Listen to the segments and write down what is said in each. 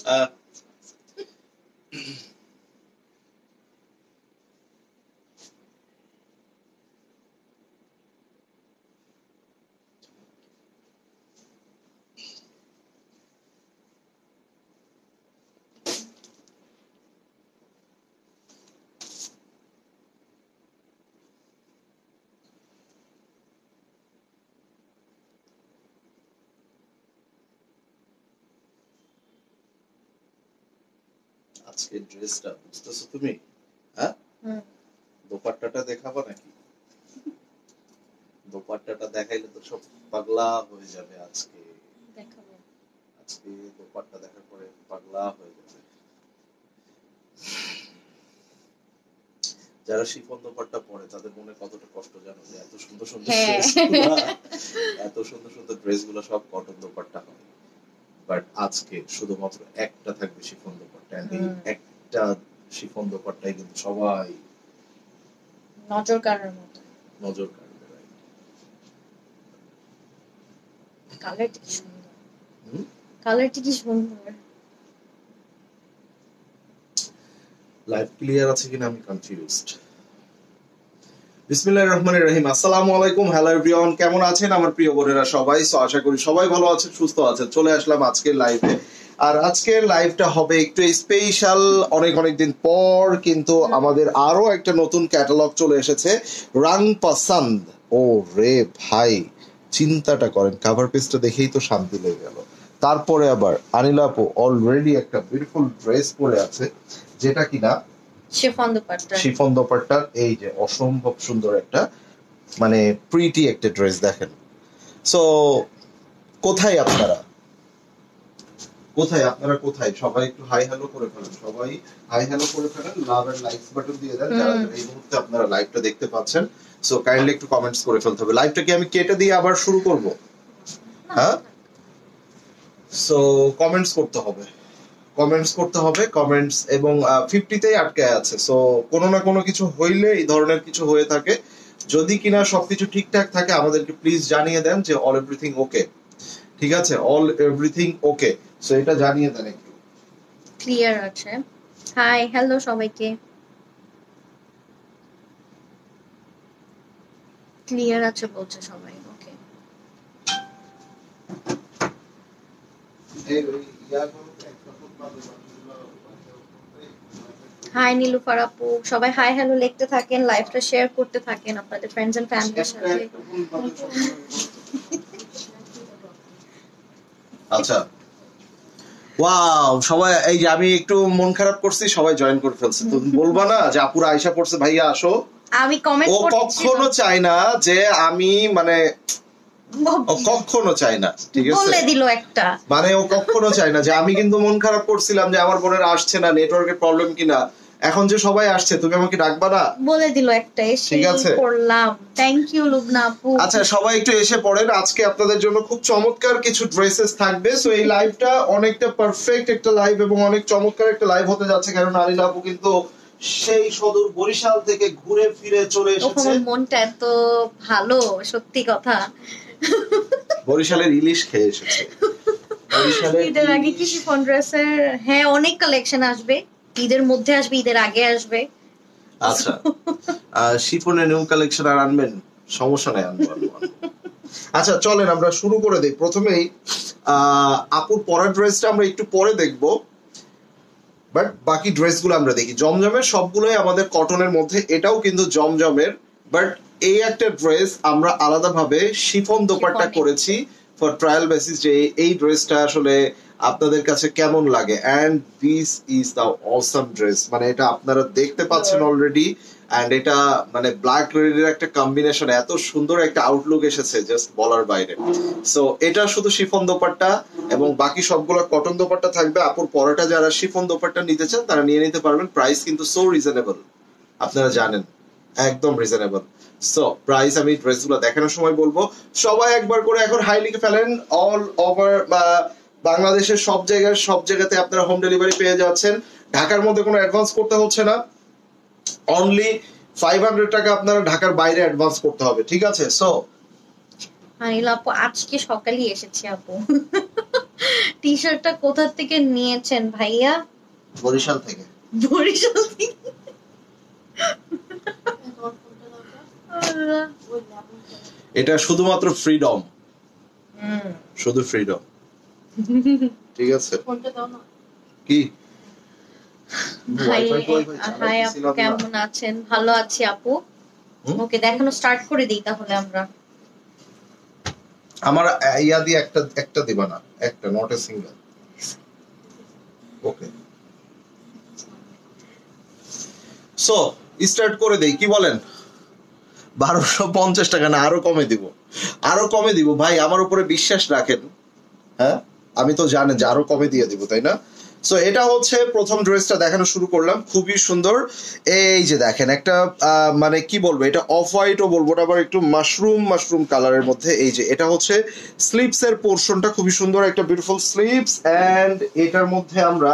আহ, আজকে ড্রেসটা বুঝতেছো তুমি? হ্যাঁ, দোপাট্টাটা দেখাবো নাকি? দোপাট্টাটা দেখাইলে তো সব পাগলা হয়ে যাবে। আজকে দেখাবো। আজকে দোপাট্টা দেখার পরে পাগলা হয়ে যাবে। যারা শিফন দোপাট্টা পরে তাদের মনে কতটা কষ্ট জানো, যে এত সুন্দর সুন্দর ড্রেসগুলো, এত সুন্দর সুন্দর ড্রেসগুলো সব কটন দোপাট্টা হয়, বাট আজকে শুধুমাত্র একটা থাকবে শিফন দোপাট্টা। এই একটা শিফন দোপাট্টাই কিন্তু সবাই নজর কাড়ার মতো। নজর কাড়বে। কালারটা কি সুন্দর, কালারটা কি সুন্দর। লাইভ ক্লিয়ার আছে কিনা আমি কনফিউজড। বিসমিল্লাহির রহমানির রহিম। আসসালামু আলাইকুম, হ্যালো এভরিওয়ান, কেমন আছেন আমার প্রিয় বোনেরা সবাই? সো আশা করি সবাই ভালো আছেন, সুস্থ আছেন। চলে আসলাম আজকের লাইভে। আর আজকের লাইভটা হবে একটু স্পেশাল, অনেক অনেক দিন পর কিন্তু আমাদের আরো একটা নতুন ক্যাটালগ চলে এসেছে, রং পছন্দ। ও রে ভাই, চিন্তাটা করেন, কভার পেজটা দেখেই তো শান্তি লেগে গেল। তারপরে আবার আনিলা আপু অলরেডি একটা বিউটিফুল ড্রেস পরে আছে, যেটা কিনা শিফন দোপাট্টা। শিফন দোপাট্টার এই যে অসম্ভব সুন্দর একটা মানে প্রিটি একটা ড্রেস দেখেন। সো কোথায় আপনারা, কোথায় আপনারা, কোথায়? সবাই একটু হাই হ্যালো করে ফেলেন, সবাই হাই হ্যালো করে ফেলেন, লাভ এন্ড লাইকস বাটন দিয়ে দেন যারা এই মুহূর্তে আপনারা লাইভটা দেখতে পাচ্ছেন। সো কাইন্ডলি একটু কমেন্টস করে ফেলতে হবে। লাইভটা কি আমি কেটে দিয়ে আবার শুরু করব? হ্যাঁ, সো কমেন্টস করতে হবে, কমেন্টস করতে হবে, কমেন্টস। এবং 50তেই আটকে আছে। সো কোনো না কোনো কিছু হইলে, এই ধরনের কিছু হয়ে থাকে, যদি কিনা সবকিছু ঠিকঠাক থাকে আমাদেরকে প্লিজ জানিয়ে দেন যে অল এভরিথিং ওকে। ঠিক আছে, অল এভরিথিং ওকে, সো এটা জানিয়ে দেন একটু। ক্লিয়ার আছে। হাই হ্যালো সবাইকে, ক্লিয়ার আছে বলছে সবাই। ওকে, হাই নীলুফার আপু, সবাই হাই হ্যালো লিখতে থাকেন, লাইভটা শেয়ার করতে থাকেন আপনাদের ফ্রেন্ডস এন্ড ফ্যামিলির সাথে। আচ্ছা, ওয়াও, সবাই এই যে আমি একটু মন খারাপ করছি, সবাই জয়েন করে ফেলছে। তো বলবা না যে আপুরা আয়শা পড়ছে, ভাইয়া আসো। আমি কমেন্ট ও করছি, কখনো চায় না যে আমি মানে, ও কখনো চায় না, ঠিক আছে, বলে দিল একটা, মানে ও কখনো চায় না যে আমি কিন্তু মন খারাপ করছিলাম যে আমার বোনের আসছে না, নেটওয়ার্কের প্রবলেম কিনা। এখন যে সবাই আসছে, তুমি আমাকে ডাকবা না? বলে দিল একটা, ঠিক আছে, করলাম। থ্যাংক ইউ লুবনা আপু। আচ্ছা, সবাই একটু এসে পড়েন। আজকে আপনাদের জন্য খুব চমৎকার কিছু ড্রেসেস থাকবে। সো এই লাইভটা অনেকটা পারফেক্ট একটা লাইভ এবং অনেক চমৎকার একটা লাইভ হতে যাচ্ছে, কারণ আনিলা আপু কিন্তু সেই সদর বরিশাল থেকে ঘুরে ফিরে চলে এসেছে। মনটা এত ভালো, সত্যি কথা। বরিশালের ইলিশ খেয়ে এসেছে। ঈদের আগে কি শিফন ড্রেসের, হ্যাঁ অনেক কালেকশন আসবে, ঈদের মধ্যে আসবে, ঈদের আগে আসবে। আচ্ছা, শিফনের নিউ কালেকশন আর আনবেন? সমস্যা নাই, আনবো। আচ্ছা চলেন আমরা শুরু করে দেই। প্রথমেই আপুর পরার ড্রেসটা আমরা একটু পরে দেখবো, বাট বাকি ড্রেসগুলো আমরা দেখি। জমজমের সবগুলোই আমাদের কটনের মধ্যে, এটাও কিন্তু জমজমের, বাট এই একটা ড্রেস আমরা আলাদাভাবে শিফন দোপাট্টা করেছি ফর ট্রায়াল বেসিস, যে এই ড্রেসটা আসলে আপনাদের কাছে কেমন লাগে। And this is the awesome dress, মানে এটা আপনারা দেখতে পাচ্ছেন অলরেডি। এন্ড এটা মানে ব্ল্যাক রেড এর একটা কম্বিনেশন, এত সুন্দর একটা আউটলুক এসেছে, জাস্ট বলার বাইরে। সো এটা শুধু শিফন দোপাট্টা এবং বাকি সবগুলো কটন দোপাট্টা থাকবে। আপুর পরাটা যারা শিফন দোপাট্টা নিতে চান তারা নিয়ে নিতে পারবেন। প্রাইস কিন্তু সো রিজনেবল, আপনারা জানেন, একদম রিজনেবল। সো প্রাইস আমি ড্রেসগুলো দেখানোর সময় বলবো। সবাই একবার করে এখন হাই লিখে ফেলেন। অল ওভার বাংলাদেশের সব জায়গায়, সব জায়গাতে আপনারা হোম ডেলিভারি পেয়ে যাচ্ছেন। ঢাকার মধ্যে কোনো অ্যাডভান্স করতে হচ্ছে না, অনলি 500 টাকা আপনারা ঢাকার বাইরে অ্যাডভান্স করতে হবে, ঠিক আছে? সো আনিলা আপু আজকে সকালেই এসেছি আপু, টি শার্টটা কোথা থেকে নিয়েছেন ভাইয়া? বরিশাল থেকে। বরিশাল থেকে? এটা শুধুমাত্র ফ্রিডম, শুধু ফ্রিডম। ঠিক আছে কি হাই আপু, কেমন আছেন? ভালো আছি আপু। ওকে দেখানো স্টার্ট করে দিই তাহলে আমরা। আমার ইয়া দিয়ে একটা দিবা না, একটা not a single. Okay so start করে দেই, কি বলেন? 1250 টাকা না, আরো কমে দিব, আরো কমে দিব ভাই, আমার উপরে বিশ্বাস রাখেন। হ্যাঁ আমি তো জানেন যে আরো কমে দিয়ে দিব, তাই না? সো এটা হচ্ছে প্রথম ড্রেসটা দেখানো শুরু করলাম, খুবই সুন্দর। এই যে দেখেন একটা মানে কি বলবো, এটা অফ হোয়াইটও বলবো না, আবার একটু মাশরুম কালারের মধ্যে। এই যে এটা হচ্ছে স্লিপস এর পোর্শনটা, খুবই সুন্দর একটা বিউটিফুল স্লিপস। এন্ড এটার মধ্যে আমরা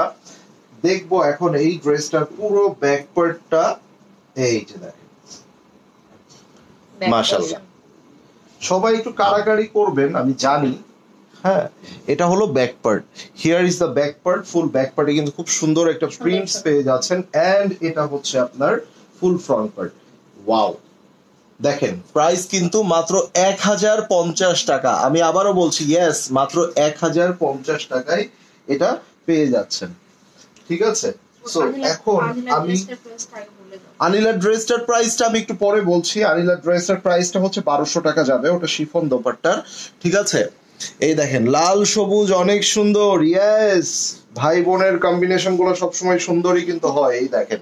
দেখবো এখন এই ড্রেসটার পুরো ব্যাক পার্টটা। এই যে দেখেন মাশাআল্লাহ, সবাই একটু কাড়াকাড়ি করবেন আমি জানি। হ্যাঁ এটা হলো back part, here is the back part. Full back পার্টে কিন্তু খুব সুন্দর একটা প্রিন্টস পেয়ে যাচ্ছেন। এন্ড এটা হচ্ছে আপনার ফুল ফ্রন্ট পার্ট। ওয়াও, দেখেন প্রাইস কিন্তু মাত্র 1050 টাকা। আমি আবারও বলছি, ইয়েস মাত্র 1050 টাকায় এটা পেয়ে যাচ্ছেন। ঠিক আছে, সো এখন আমি আনিলার ড্রেসটার প্রাইসটা আমি একটু পরে বলছি। আনিলার ড্রেসটার প্রাইসটা হচ্ছে 1200 টাকা যাবে, ওটা শিফন দোপাট্টার। ঠিক আছে, এই দেখেন লাল সবুজ অনেক সুন্দর। ইয়েস, ভাই বোনের কম্বিনেশন গুলো সবসময় সুন্দরই কিন্তু হয়। এই দেখেন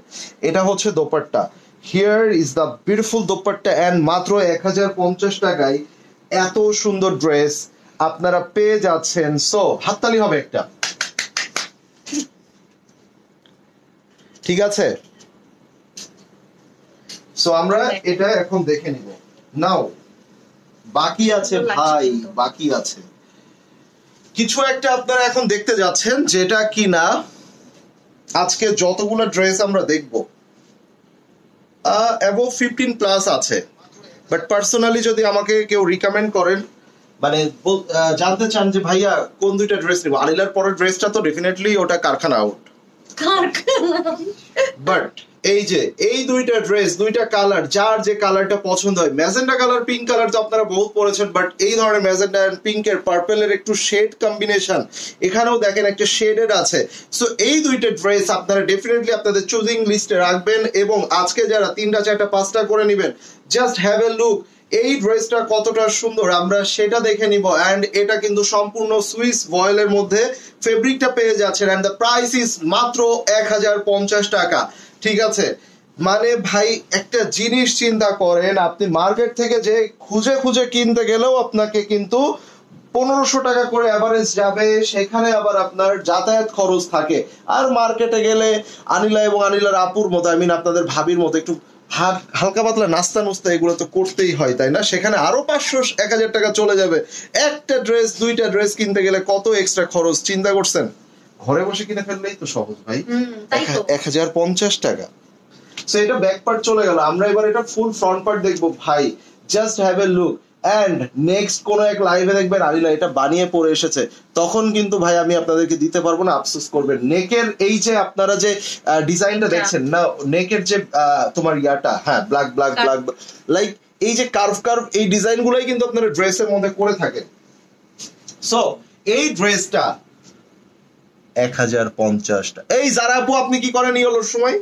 এটা হচ্ছে dupatta, here is the beautiful dupatta. And মাত্র 1050 টাকায় এত সুন্দর ড্রেস আপনারা পেয়ে যাচ্ছেন। সো হাততালি হবে একটা, ঠিক আছে? সো আমরা এটা এখন দেখে নিব। নাও বাকি আছে ভাই, বাকি আছে কিছু একটা আপনারা এখন দেখতে যাচ্ছেন, যেটা কি না আজকে যতগুলো ড্রেস আমরা দেখব অ্যাবভ 15 প্লাস আছে। বাট পার্সোনালি যদি আমাকে কেউ রিকমেন্ড করেন, মানে জানতে চান যে ভাইয়া কোন দুইটা ড্রেস নিব, আনিলার পরের ড্রেসটা তো ডেফিনেটলি ওটা কারখানা আউট। বাট এই যে এই দুইটা ড্রেস, দুইটা কালার, যার যে কালারটা পছন্দ হয়, ম্যাজেন্ডা কালার, পিঙ্ক কালার তো আপনারা বহুত পড়েছেন, বাট এই ধরনের ম্যাজেন্ডা এন্ড পিঙ্কের পার্পলের একটু শেড কম্বিনেশন এখানেও দেখেন একটা শেডেড আছে। সো এই দুইটা ড্রেস আপনারা ডেফিনেটলি আপনাদের চুজিং লিস্টে রাখবেন, এবং আজকে যারা 3টা 4টা 5টা করে নেবেন, জাস্ট হ্যাভ এ লুক এই ড্রেসটা কতটা সুন্দর আমরা সেটা দেখে নিব। এন্ড এটা কিন্তু সম্পূর্ণ সুইস ভয়েলের মধ্যে ফেব্রিকটা পেয়ে যাচ্ছেন। এন্ড দ্য প্রাইস ইজ মাত্র 1050 টাকা। ঠিক আছে, মানে ভাই একটা জিনিস চিন্তা করেন, আপনি মার্কেট থেকে যে খুঁজে খুঁজে কিনতে গেলেও আপনাকে কিন্তু 1500 টাকা করে এভারেজ যাবে, সেখানে আবার আপনার যাতায়াত খরচ থাকে। আর মার্কেটে গেলে আনিলা এবং আনিলার আপুর মতো, আই মিন আপনাদের ভাবির মতো একটু হালকা পাতলা নাস্তা নুস্তা এগুলো তো করতেই হয়, তাই না? সেখানে আরো 500-1000 টাকা চলে যাবে। একটা ড্রেস, দুইটা ড্রেস কিনতে গেলে কত এক্সট্রা খরচ চিন্তা করছেন? ঘরে বসে কিনে ফেললেই তো সহজ ভাই, 1050 টাকা। সো এটা ব্যাক পার্ট চলে গেল, আমরা এবার এটা ফুল ফ্রন্ট পার্ট দেখবো ভাই। Just have a look. And next কোন এক লাইভে দেখবেন আনিলা এটা বানিয়ে পরে এসেছে, তখন কিন্তু ভাই আমি আপনাদেরকে দিতে পারবো না, আফসোস করবেন। নেকের এই যে আপনারা যে ডিজাইনটা দেখছেন না, নেকের যে তোমার ইয়াটা, হ্যাঁ ব্ল্যাক লাইক এই যে কার্ভ এই ডিজাইন গুলাই কিন্তু আপনারা ড্রেসের মধ্যে করে থাকেন। সো এই ড্রেসটা 1050 টাকা। এই যারা আপু আপনি কি করেন ইয়েলোর সময়?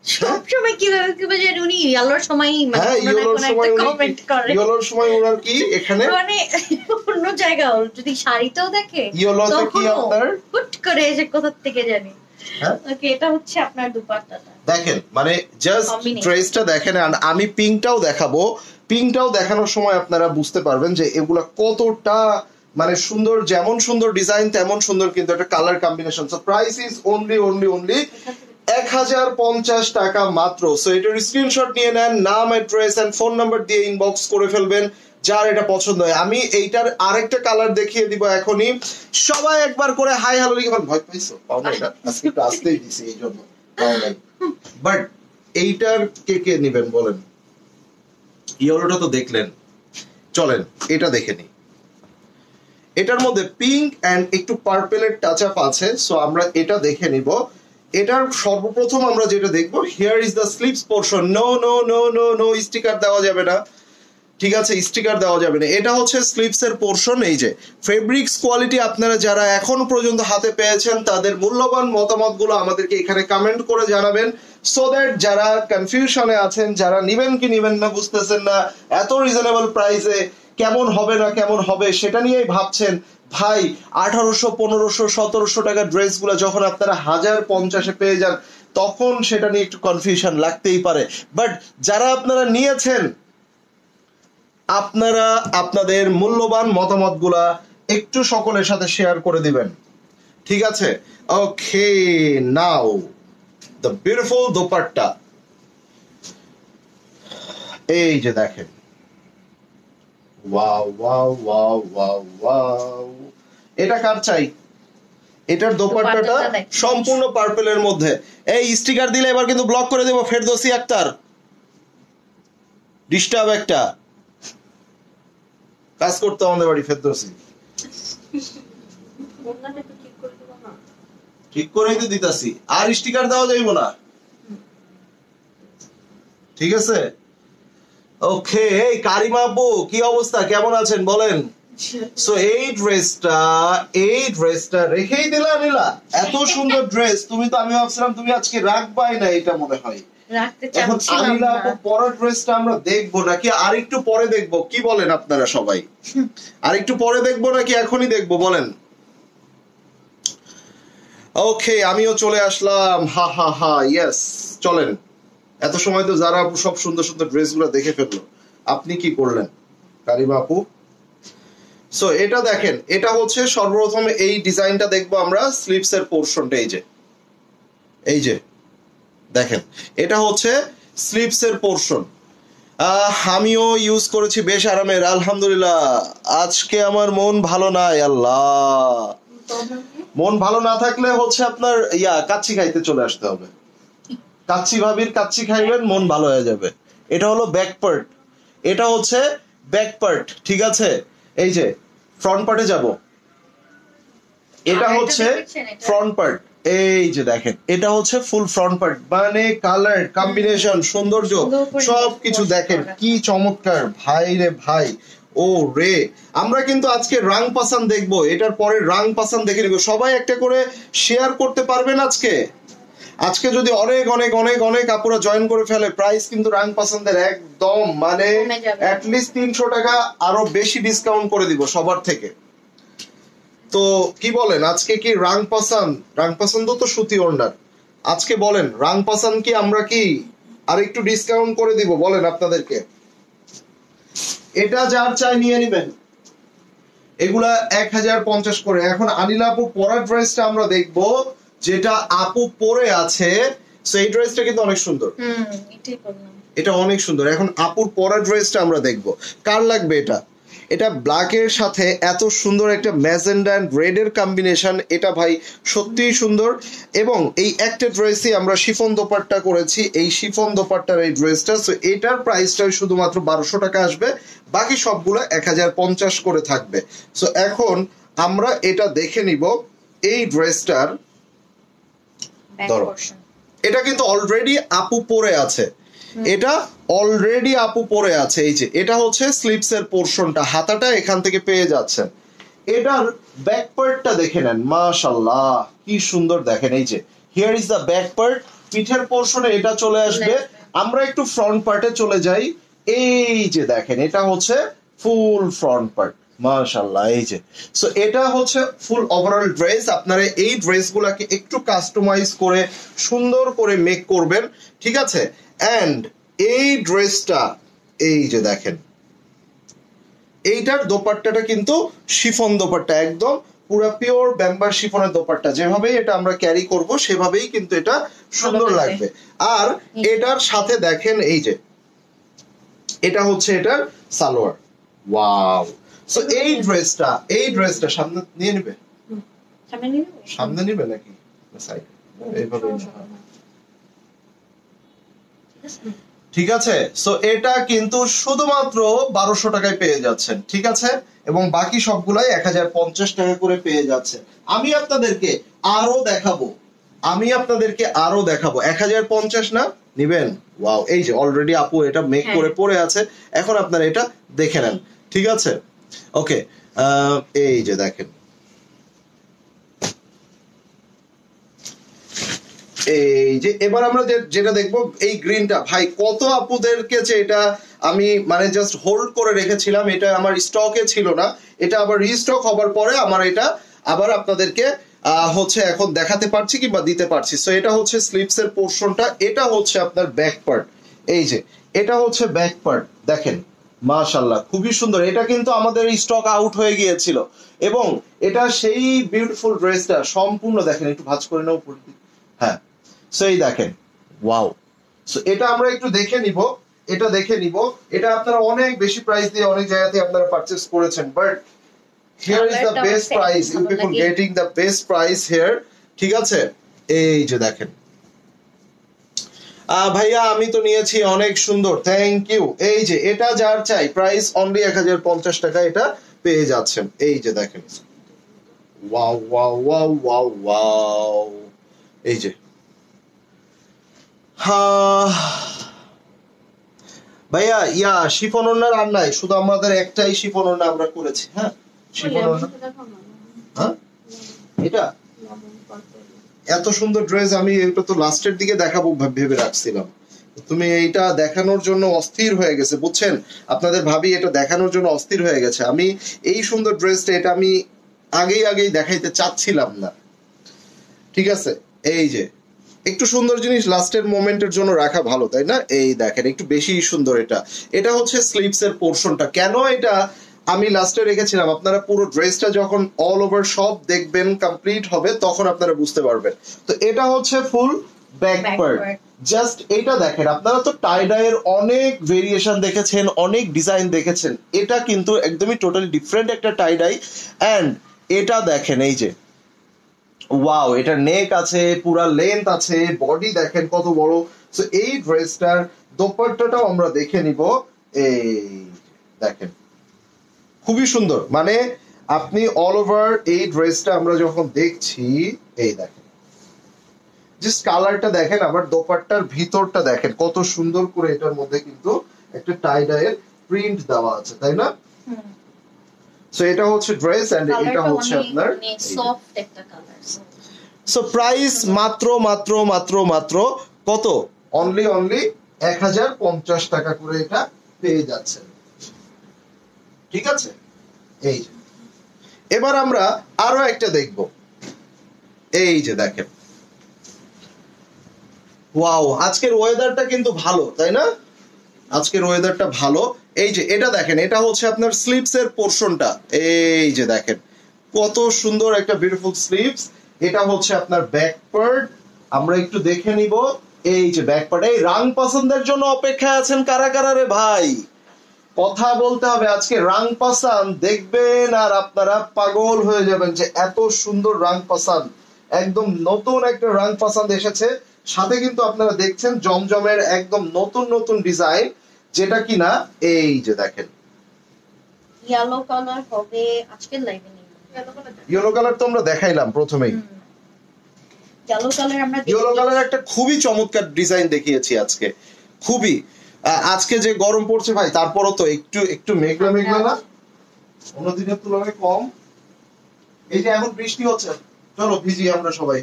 সবসময় কিভাবে জানি উনি ইয়েলোর সময় কমেন্ট করে। ইয়েলোর সময় ওনার কি এখানে মানে অন্য জায়গা যদি শাড়িতেও দেখে ইয়েলোতে কি আপনার হুট করে এসে কোথা থেকে জানি। ওকে, এটা হচ্ছে আপনার দুপাট্টাটা দেখেন, মানে জাস্ট ড্রেসটা দেখেন। আমি পিঙ্কটাও দেখাবো, পিঙ্কটাও দেখানোর সময় আপনারা বুঝতে পারবেন যে এগুলা কতটা মানে সুন্দর। যেমন সুন্দর ডিজাইন তেমন সুন্দর কিন্তু একটা colour combination. So price is only 1050 টাকা মাত্র। সো এটার স্ক্রিনশট নিয়ে নেন, নাম, অ্যাড্রেস এন্ড ফোন নাম্বার দিয়ে ইনবক্স করে ফেলবেন যার এটা পছন্দ হয়। আমি এইটার আরেকটা কালার দেখিয়ে দিব এখনই। সবাই একবার করে হাই হ্যালো লিখে ভয় পাইছো? পাও না, এটা আজকে একটু আসতেই দিছি এই জন্য পাও নাই। বাট এইটার কে নেবেন বলেন? ইয়েলোটা তো দেখলেন, চলেন এটা দেখে নি। এটার মধ্যে পিঙ্ক এন্ড একটু পার্পেলের টাচ আপ আছে, সো আমরা এটা দেখে নিব। এটার সর্বপ্রথম আমরা যেটা দেখবো, here is the sleeves portion. No no no no no, sticker দেওয়া যাবে না, ঠিক আছে, স্টিকার দেওয়া যাবে না। এটা হচ্ছে স্লিপস এর পোরশন। এই যে ফেব্রিক্স কোয়ালিটি আপনারা যারা এখন পর্যন্ত হাতে পেয়েছেন তাদের মূল্যবান মতামতগুলো আমাদেরকে এখানে কমেন্ট করে জানাবেন, সো দ্যাট যারা কনফিউশনে আছেন, যারা নিবেন কি নিবেন না বুঝতেছেন না, এত রিজনেবল প্রাইসে কেমন হবে না কেমন হবে সেটা নিয়েই ভাবছেন, ভাই 1800 1500 1700 টাকার ড্রেসগুলো যখন আপনারা 1050-এ পেয়ে যান তখন সেটা নিয়ে একটু কনফিউশন লাগতেই পারে। বাট যারা আপনারা নিয়েছেন, আপনারা আপনাদের মূল্যবান মতামতগুলা একটু সকলের সাথে শেয়ার করে দিবেন, ঠিক আছে? ওকে, নাও দ্য বিউটিফুল দোপাট্টা। এই যে দেখেন, wow wow wow wow wow, এটা কার চাই? এটার দোপাট্টাটা সম্পূর্ণ পার্পেলের মধ্যে। এই স্টিকার দিলে এবার কিন্তু ব্লক করে দেবো ফেরদৌসী আক্তার, ডিস্টার্ব একটা কাজ করতে আমাদের বাড়ি ফেরদৌসী। ঠিক করেই তো দিতাছি, আর স্টিকার দেওয়া যাইব না, ঠিক আছে? ওকে, এই কারিমা আপু কি অবস্থা, কেমন আছেন বলেন? সো এই ড্রেসটা রেখেই দিলা নিলা, এত সুন্দর ড্রেস, তুমি তো, আমি ভাবছিলাম তুমি আজকে রাখবাই না, এটা মনে হয় এখন আনিলা আপু পরের ড্রেসটা আমরা দেখবো নাকি আরেকটু পরে দেখবো, কি বলেন আপনারা সবাই? আরেকটু পরে দেখবো নাকি এখনই দেখবো বলেন? ওকে, আমিও চলে আসলাম, হা হা হা, ইয়েস, চলেন। এত সময় তো যারা আপু সব সুন্দর সুন্দর ড্রেসগুলো দেখে ফেললো, আপনি কি করলেন কারিমা আপু? সো এটা দেখেন, এটা হচ্ছে সর্বপ্রথম এই ডিজাইনটা দেখবো আমরা, স্লিপস এর পোরশনটা। এই যে দেখেন, এটা হচ্ছে স্লিপস এর পোরশন। আমিও ইউজ করেছি, বেশ আরামের, আলহামদুলিল্লাহ। আজকে আমার মন ভালো নাই, আল্লাহ। মন ভালো না থাকলে হচ্ছে আপনার কাচ্চি খাইতে চলে আসতে হবে, কাচ্চি ভাবির কাচ্চি খাইবেন, মন ভালো হয়ে যাবে। এটা হলো ব্যাক পার্ট, এটা হচ্ছে ব্যাক পার্ট, ঠিক আছে? এই যে ফ্রন্ট পার্টে যাব, এটা হচ্ছে ফ্রন্ট পার্ট। এই যে দেখেন, এটা হচ্ছে ফুল ফ্রন্ট পার্ট, মানে কালার কম্বিনেশন, সৌন্দর্য সবকিছু দেখেন কি চমৎকার, ভাই রে ভাই, ও রে। আমরা কিন্তু আজকে রাং পাসান দেখবো, এটার পরে রাং পাসান দেখে নিব। সবাই একটা করে শেয়ার করতে পারবেন আজকে যদি অনেক অনেক অনেক অনেক আপুরা জয়েন করে ফেলে, প্রাইস কিন্তু রাং পাসানদের একদম মানে অ্যাটলিস্ট 300 টাকা আরো বেশি ডিসকাউন্ট করে দিব সবার থেকে। তো কি বলেন, আজকে কি রাং পাসান তো সুতি ওড়নার, আজকে বলেন রাং পাসান কি আমরা কি আর একটু ডিসকাউন্ট করে দিব বলেন আপনাদেরকে? এটা যার চাই নিয়ে নিবেন, এগুলা 1050 করে। এখন আনিলা আপু পরার ড্রেসটা আমরা দেখবো, যেটা আপু পরে আছে, সেই ড্রেসটা কিন্তু অনেক সুন্দর, এটা অনেক সুন্দর। এখন আপুর পরার ড্রেসটা আমরা দেখবো, কার লাগবে এটা? এটা ব্ল্যাকের সাথে এত সুন্দর একটা ম্যাজেন্ডা এন্ড রেড এর কম্বিনেশন, এটা ভাই সত্যিই সুন্দর। এবং এই একটা ড্রেসই আমরা শিফন দোপাট্টা করেছি, এই শিফন দোপাট্টার এই ড্রেসটা, সো এটার প্রাইসটা শুধুমাত্র 1200 টাকা আসবে, বাকি সবগুলো 1050 করে থাকবে। সো এখন আমরা এটা দেখে নিব, এই ড্রেসটার ধরো, এটা কিন্তু অলরেডি আপু পরে আছে, এটা অলরেডি আপু পরে আছে। এই যে এটা হচ্ছে স্লিপস এর পোরশনটা, হাতাটা এখান থেকে পেয়ে যাচ্ছেন। এটার ব্যাক পার্টটা দেখে নেন, মাশাআল্লাহ কি সুন্দর, দেখেন এই যে here is the back part, পিঠের পোরশনে এটা চলে আসবে। আমরা একটু ফ্রন্ট পার্টে চলে যাই, এই যে দেখেন, এটা হচ্ছে ফুল ফ্রন্ট পার্ট, মাশাআল্লাহ। এই যে, সো এটা হচ্ছে ফুল ওভারঅল ড্রেস। আপনারা এই ড্রেসগুলোকে একটু কাস্টমাইজ করে সুন্দর করে মেক করবেন, ঠিক আছে? এন্ড এই ড্রেসটা, এই যে দেখেন, এইটার দোপাট্টাটা কিন্তু শিফন দোপাট্টা, একদম পুরো পিওর ব্যাম্বার শিফনের দোপাট্টা, যেভাবেই এটা আমরা ক্যারি করব সেভাবেই কিন্তু এটা সুন্দর লাগবে। আর এটার সাথে দেখেন, এই যে এটা হচ্ছে এটার সালোয়ার, ওয়াও। সো এই ড্রেসটা সামনে নিয়ে নেবে, সামনে নিবে নাকি এইভাবে? ঠিক আছে, সো এটা কিন্তু শুধুমাত্র 1200 টাকায় পেয়ে যাচ্ছেন, ঠিক আছে, এবং বাকি সবগুলাই 1050 টাকা করে পেয়ে যাচ্ছে। আমি আপনাদেরকে আরো দেখাবো 1050 না নিবেন? ওয়াও, এই যে অলরেডি আপু এটা মেক করে পড়ে আছে, এখন আপনারা এটা দেখে নেন, ঠিক আছে। ওকে, এই যে দেখেন, এই যে এবার আমরা যেটা দেখবো এই গ্রিনটা, ভাই কত আপুদেরকে যে এটা আমি মানে জাস্ট হোল্ড করে রেখেছিলাম, এটা আমার স্টকে ছিল না, এটা আবার রিস্টক হবার পরে আমার এটা আবার আপনাদেরকে হচ্ছে এখন দেখাতে পারছি কিংবা দিতে পারছি। সো এটা হচ্ছে স্লিভস এর পোরশনটা, এটা হচ্ছে আপনার ব্যাক পার্ট, এই যে এটা হচ্ছে ব্যাক পার্ট, দেখেন মাশাআল্লাহ খুবই সুন্দর। এটা কিন্তু আমাদের স্টক আউট হয়ে গিয়েছিল এবং এটা সেই বিউটিফুল ড্রেসটা সম্পূর্ণ দেখেন, একটু ভাঁজ করে নাও উপর দিকে, হ্যাঁ সেই দেখেন, ওয়াও। সো এটা আমরা একটু দেখে নিব, এটা আপনারা অনেক বেশি প্রাইস দিয়ে অনেক জায়গাতে আপনারা পারচেজ করেছেন, but here is the best price, you people getting the best price here, ঠিক আছে। এই যে দেখেন ভাইয়া আমি তো নিয়েছি, অনেক সুন্দর, থ্যাংক ইউ। এই যে এটা যার চাই প্রাইস অনলি 1050 টাকা এটা পেয়ে যাচ্ছেন, এই যে দেখেন, wow wow wow wow wow, এই যে ভাইয়া শিফন ওড়নার আর নাই, শুধু আমাদের একটাই শিফন ওড়না আমরা করেছি, হ্যাঁ শিফন ওড়না, হ্যাঁ এটা এত সুন্দর ড্রেস, আমি এটা তো লাস্টের দিকে দেখাবো ভেবে রাখছিলাম, তুমি এইটা দেখানোর জন্য অস্থির হয়ে গেছে, বুঝছেন, আপনাদের ভাবি এটা দেখানোর জন্য অস্থির হয়ে গেছে। আমি এই সুন্দর ড্রেসটা এটা আমি আগেই দেখাইতে চাচ্ছিলাম না, ঠিক আছে। এই যে একটু সুন্দর জিনিস লাস্টের মোমেন্টের জন্য রাখা ভালো, তাই না? এই দেখেন একটু বেশি সুন্দর, এটা হচ্ছে স্লিভস এর পোরশনটা। কেন এটা আমি লাস্টে রেখেছিলাম, আপনারা পুরো ড্রেসটা যখন অল ওভার সব দেখবেন কমপ্লিট হবে তখন আপনারা বুঝতে পারবেন। তো এটা হচ্ছে ফুল ব্যাক পার্ট, জাস্ট এটা দেখেন, আপনারা তো টাই ডাইয়ের অনেক ভেরিয়েশন দেখেছেন, অনেক ডিজাইন দেখেছেন, এটা কিন্তু একদমই টোটালি ডিফারেন্ট একটা টাই ডাই। এন্ড এটা দেখেন, এই যে ওয়াও, এটা নেক আছে, পুরা লেন্থ আছে, বডি দেখেন কত বড়। সো এই ড্রেসটার দোপাট্টাটাও আমরা দেখে নিব, এই দেখেন খুবই সুন্দর, মানে আপনি অল ওভার এই ড্রেসটা আমরা যখন দেখছি, এই দেখেন জাস্ট কালারটা দেখেন, আবার দোপাট্টার ভিতরটা দেখেন কত সুন্দর করে, এটার মধ্যে কিন্তু একটা টাই ডাইয়ের প্রিন্ট দেওয়া আছে, তাই না? সো এটা হচ্ছে ড্রেস এন্ড এটা হচ্ছে আপনার সফট একটা কালার। সো প্রাইস মাত্র মাত্র মাত্র মাত্র কত? অনলি 1050 টাকা করে এটা পেয়ে যাচ্ছে, ঠিক আছে। এই এবার আমরা আরো একটা দেখব, এই যে দেখেন, ওয়াও আজকের ওয়েদারটা কিন্তু ভালো, তাই না? আজকের ওয়েদারটা ভালো। এই যে এটা দেখেন, এটা হচ্ছে আপনার স্লিভস এর পোরশনটা, এই যে দেখেন কত সুন্দর একটা বিউটিফুল স্লিভস। এটা হচ্ছে আপনার ব্যাক পার্ট, আমরা একটু দেখে নিব, এই যে ব্যাক পার্ট। এই রাং পছন্দের জন্য অপেক্ষায় আছেন কারা কারা রে ভাই? কথা বলতে হবে, আজকে রাং পাসান দেখবেন আর আপনারা পাগল হয়ে যাবেন যে এত সুন্দর রাং পাসান, একদম নতুন একটা রাং পাসান এসেছে। সাথে কিন্তু আপনারা দেখছেন জমজমের একদম নতুন ডিজাইন, যেটা কিনা এই যে দেখেন ইয়েলো কালার হবে আজকের লাইভে নেই। ইয়েলো কালার তো আমরা দেখাইলাম প্রথমেই, ইয়েলো কালার একটা খুবই চমৎকার ডিজাইন দেখিয়েছি আজকে, খুবই। আজকে যে গরম পড়ছে ভাই, তারপরও তো একটু মেঘলা না, অন্যদিনের তুলনায় কম। এই যে এখন বৃষ্টি হচ্ছে, চলো ভিজি আমরা সবাই।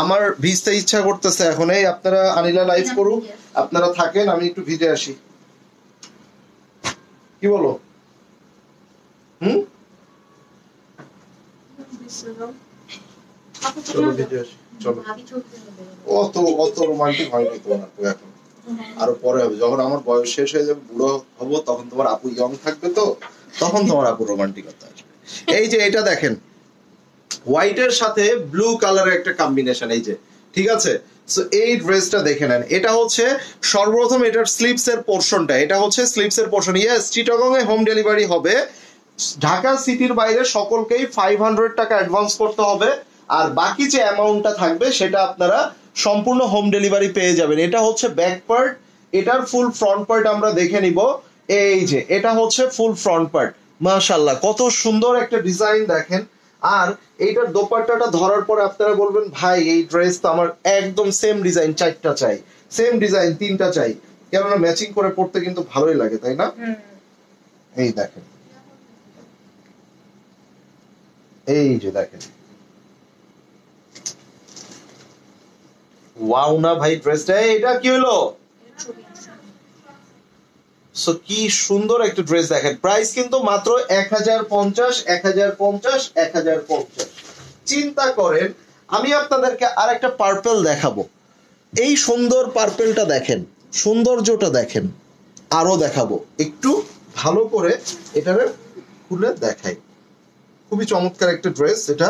আমার ভিজতে ইচ্ছা করতেছে এখন। এই আপনারা আনিলা লাইভ করুক, আপনারা থাকেন, আমি একটু ভিজে আসি, কি বলো? চলো ভিজে আসি, চলো। অত রোমান্টিক হয়নি তোমার আপু এখন, আরো পরে হবে, যখন আমার বয়স শেষ হয়ে যাবে, বুড়ো হবো, তখন তোমার আপু ইয়ং থাকবে, তো তখন তোমার আপু রোমান্টিকতা আসবে। এই যে এটা দেখেন, হোয়াইটের সাথে ব্লু কালারের একটা কম্বিনেশন, এই যে, ঠিক আছে। সো এই ড্রেসটা দেখে নেন, এটা হচ্ছে সর্বপ্রথম এটার স্লিভস এর পোরশনটা, এটা হচ্ছে স্লিভস এর পোরশন। ইয়েস, চিটাগং এ হোম ডেলিভারি হবে, ঢাকা সিটির বাইরে সকলকেই 500 টাকা অ্যাডভান্স করতে হবে, আর বাকি যে অ্যামাউন্টটা থাকবে সেটা আপনারা সম্পূর্ণ হোম ডেলিভারি পেয়ে যাবেন। এটা হচ্ছে ব্যাক পার্ট, এটার ফুল ফ্রন্ট পার্ট আমরা দেখে নিব। এই যে এটা হচ্ছে ফুল ফ্রন্ট পার্ট, মাশাআল্লাহ কত সুন্দর একটা ডিজাইন দেখেন। আর এইটার দোপাট্টাটা ধরার পরে আপনারা বলবেন ভাই এই ড্রেস তো আমার একদম সেম ডিজাইন 4টা চাই, সেম ডিজাইন 3টা চাই, কেননা ম্যাচিং করে পড়তে কিন্তু ভালোই লাগে, তাই না? এই দেখেন, এই যে দেখেন, ওয়াও না ভাই ড্রেসটা, এটা কি হলো? সো কি সুন্দর একটা ড্রেস দেখেন। প্রাইস কিন্তু মাত্র 1050, 1050, 1050। চিন্তা করেন, আমি আপনাদেরকে আর একটা পার্পল দেখাবো। এই সুন্দর পার্পলটা দেখেন, সৌন্দর্যটা দেখেন, আরো দেখাবো, একটু ভালো করে এটারে খুলে দেখাই। খুবই চমৎকার একটা ড্রেস এটা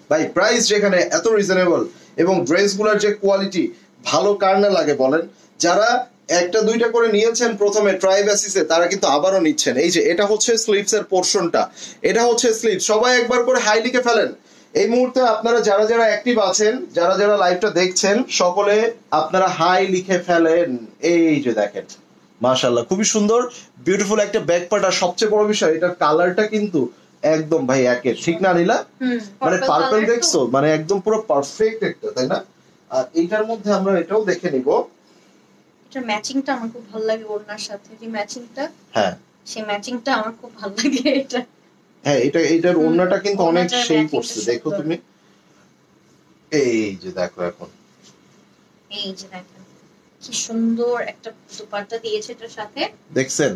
ভাই। প্রাইস যেখানে এত রিজনেবল এবং ড্রেসগুলোর যে কোয়ালিটি, ভালো কার না লাগে বলেন? যারা একটা দুইটা করে নিয়েছেন প্রথমে ট্রাই বেসিসে, তারা কিন্তু আবারও নিচ্ছেন। এই যে এটা হচ্ছে স্লিভস এর পোরশনটা, এটা হচ্ছে স্লিভ। সবাই একবার করে হাই লিখে ফেলেন। এই মুহূর্তে আপনারা যারা যারা অ্যাক্টিভ আছেন, যারা যারা লাইভটা দেখছেন, সকলে আপনারা হাই লিখে ফেলেন। এই যে দেখেন, মাশাআল্লাহ খুবই সুন্দর বিউটিফুল একটা ব্যাক পার্ট। আর সবচেয়ে বড় বিষয়, এটার কালারটা কিন্তু একদম ভাই একের, ঠিক না নীলা? মানে পার্পল দেখছো, মানে একদম পুরো পারফেক্ট একটা, তাই না? আর এইটার মধ্যে আমরা এটাও দেখে নিব। এটা ম্যাচিংটা আমার খুব ভালো লাগে ওড়নার সাথে, যে ম্যাচিংটা, হ্যাঁ সেই ম্যাচিংটা আমার খুব ভালো লাগে। এটা হ্যাঁ, এটার ওড়নাটা কিন্তু অনেক সেই করছে, দেখো তুমি। এই যে দেখো এখন, এই যে দেখেন কি সুন্দর একটা দুপাট্টা দিয়েছে এটার সাথে, দেখছেন?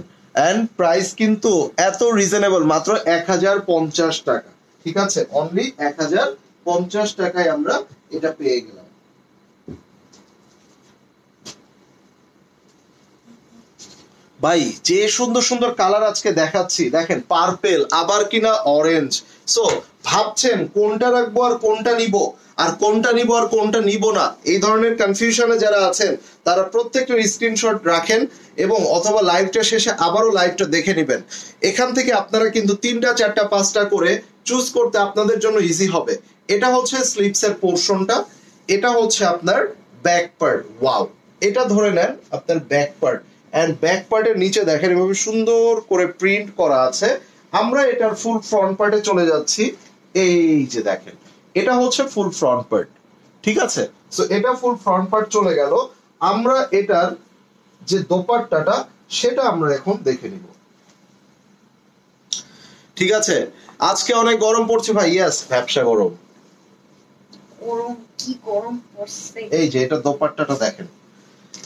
এন্ড প্রাইস কিন্তু এত রিজনেবল, মাত্র 1050 টাকা। ঠিক আছে, অনলি 1050 টাকায় আমরা এটা পেয়ে গেলাম। ভাই যে সুন্দর সুন্দর কালার আজকে দেখাচ্ছি, দেখেন পার্পেল, আবার কিনা অরেঞ্জ। সো ভাবছেন কোনটা রাখবো আর কোনটা নিব, আর কোনটা নিব আর কোনটা নিব না, এই ধরনের কনফিউশনে যারা আছেন তারা প্রত্যেকটা স্ক্রিনশট রাখেন এবং অথবা লাইভটা শেষে আবারও লাইভটা দেখে নেবেন। এখান থেকে আপনারা কিন্তু 3টা 4টা 5টা করে চুজ করতে আপনাদের জন্য ইজি হবে। এটা হচ্ছে স্লিভস এর পোরশনটা, এটা হচ্ছে আপনার ব্যাক পার্ট। ওয়াও, এটা ধরে নেন আপনার ব্যাক পার্ট। এন্ড ব্যাক পার্টের নিচে দেখেন এভাবে সুন্দর করে প্রিন্ট করা আছে। আমরা এটার ফুল ফ্রন্ট পার্টে চলে যাচ্ছি। এই যে দেখেন, এটা হচ্ছে ফুল ফ্রন্ট পার্ট, ঠিক আছে? সো এটা ফুল ফ্রন্ট পার্ট চলে গেল। আমরা এটার যে দোপাট্টাটা, সেটা আমরা এখন দেখে নিব। ঠিক আছে, আজকে অনেক গরম পড়ছে ভাই। ইয়েস, ব্যবসা গরম, গরম কি গরম পড়ছে। এই যে এটা দোপাট্টাটা দেখেন,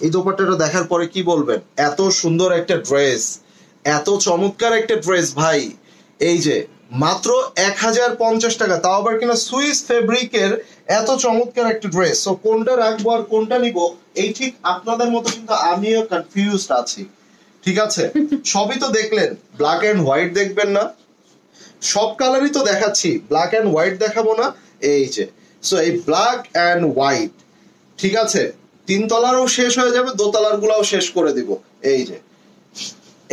এই দোপাট্টাটা দেখার পরে কি বলবেন? এত সুন্দর একটা ড্রেস, এত চমৎকার একটা ড্রেস ভাই। এই যে মাত্র 1050 টাকা, তাও আবার কিনা সুইস ফেব্রিকের এত চমৎকার একটা ড্রেস। তো কোনটা রাখবো আর কোনটা নিব, এই ঠিক আপনাদের মতো কিন্তু আমিও কনফিউজড আছি। ঠিক আছে, সবই তো দেখলেন, ব্ল্যাক এন্ড হোয়াইট দেখবেন না? সব কালারই তো দেখাচ্ছি, ব্ল্যাক এন্ড হোয়াইট দেখাবো না? এই যে, সো এই ব্ল্যাক এন্ড হোয়াইট, ঠিক আছে, 3 তলারও শেষ হয়ে যাবে, 2 তলার গুলাও শেষ করে দিব। এই যে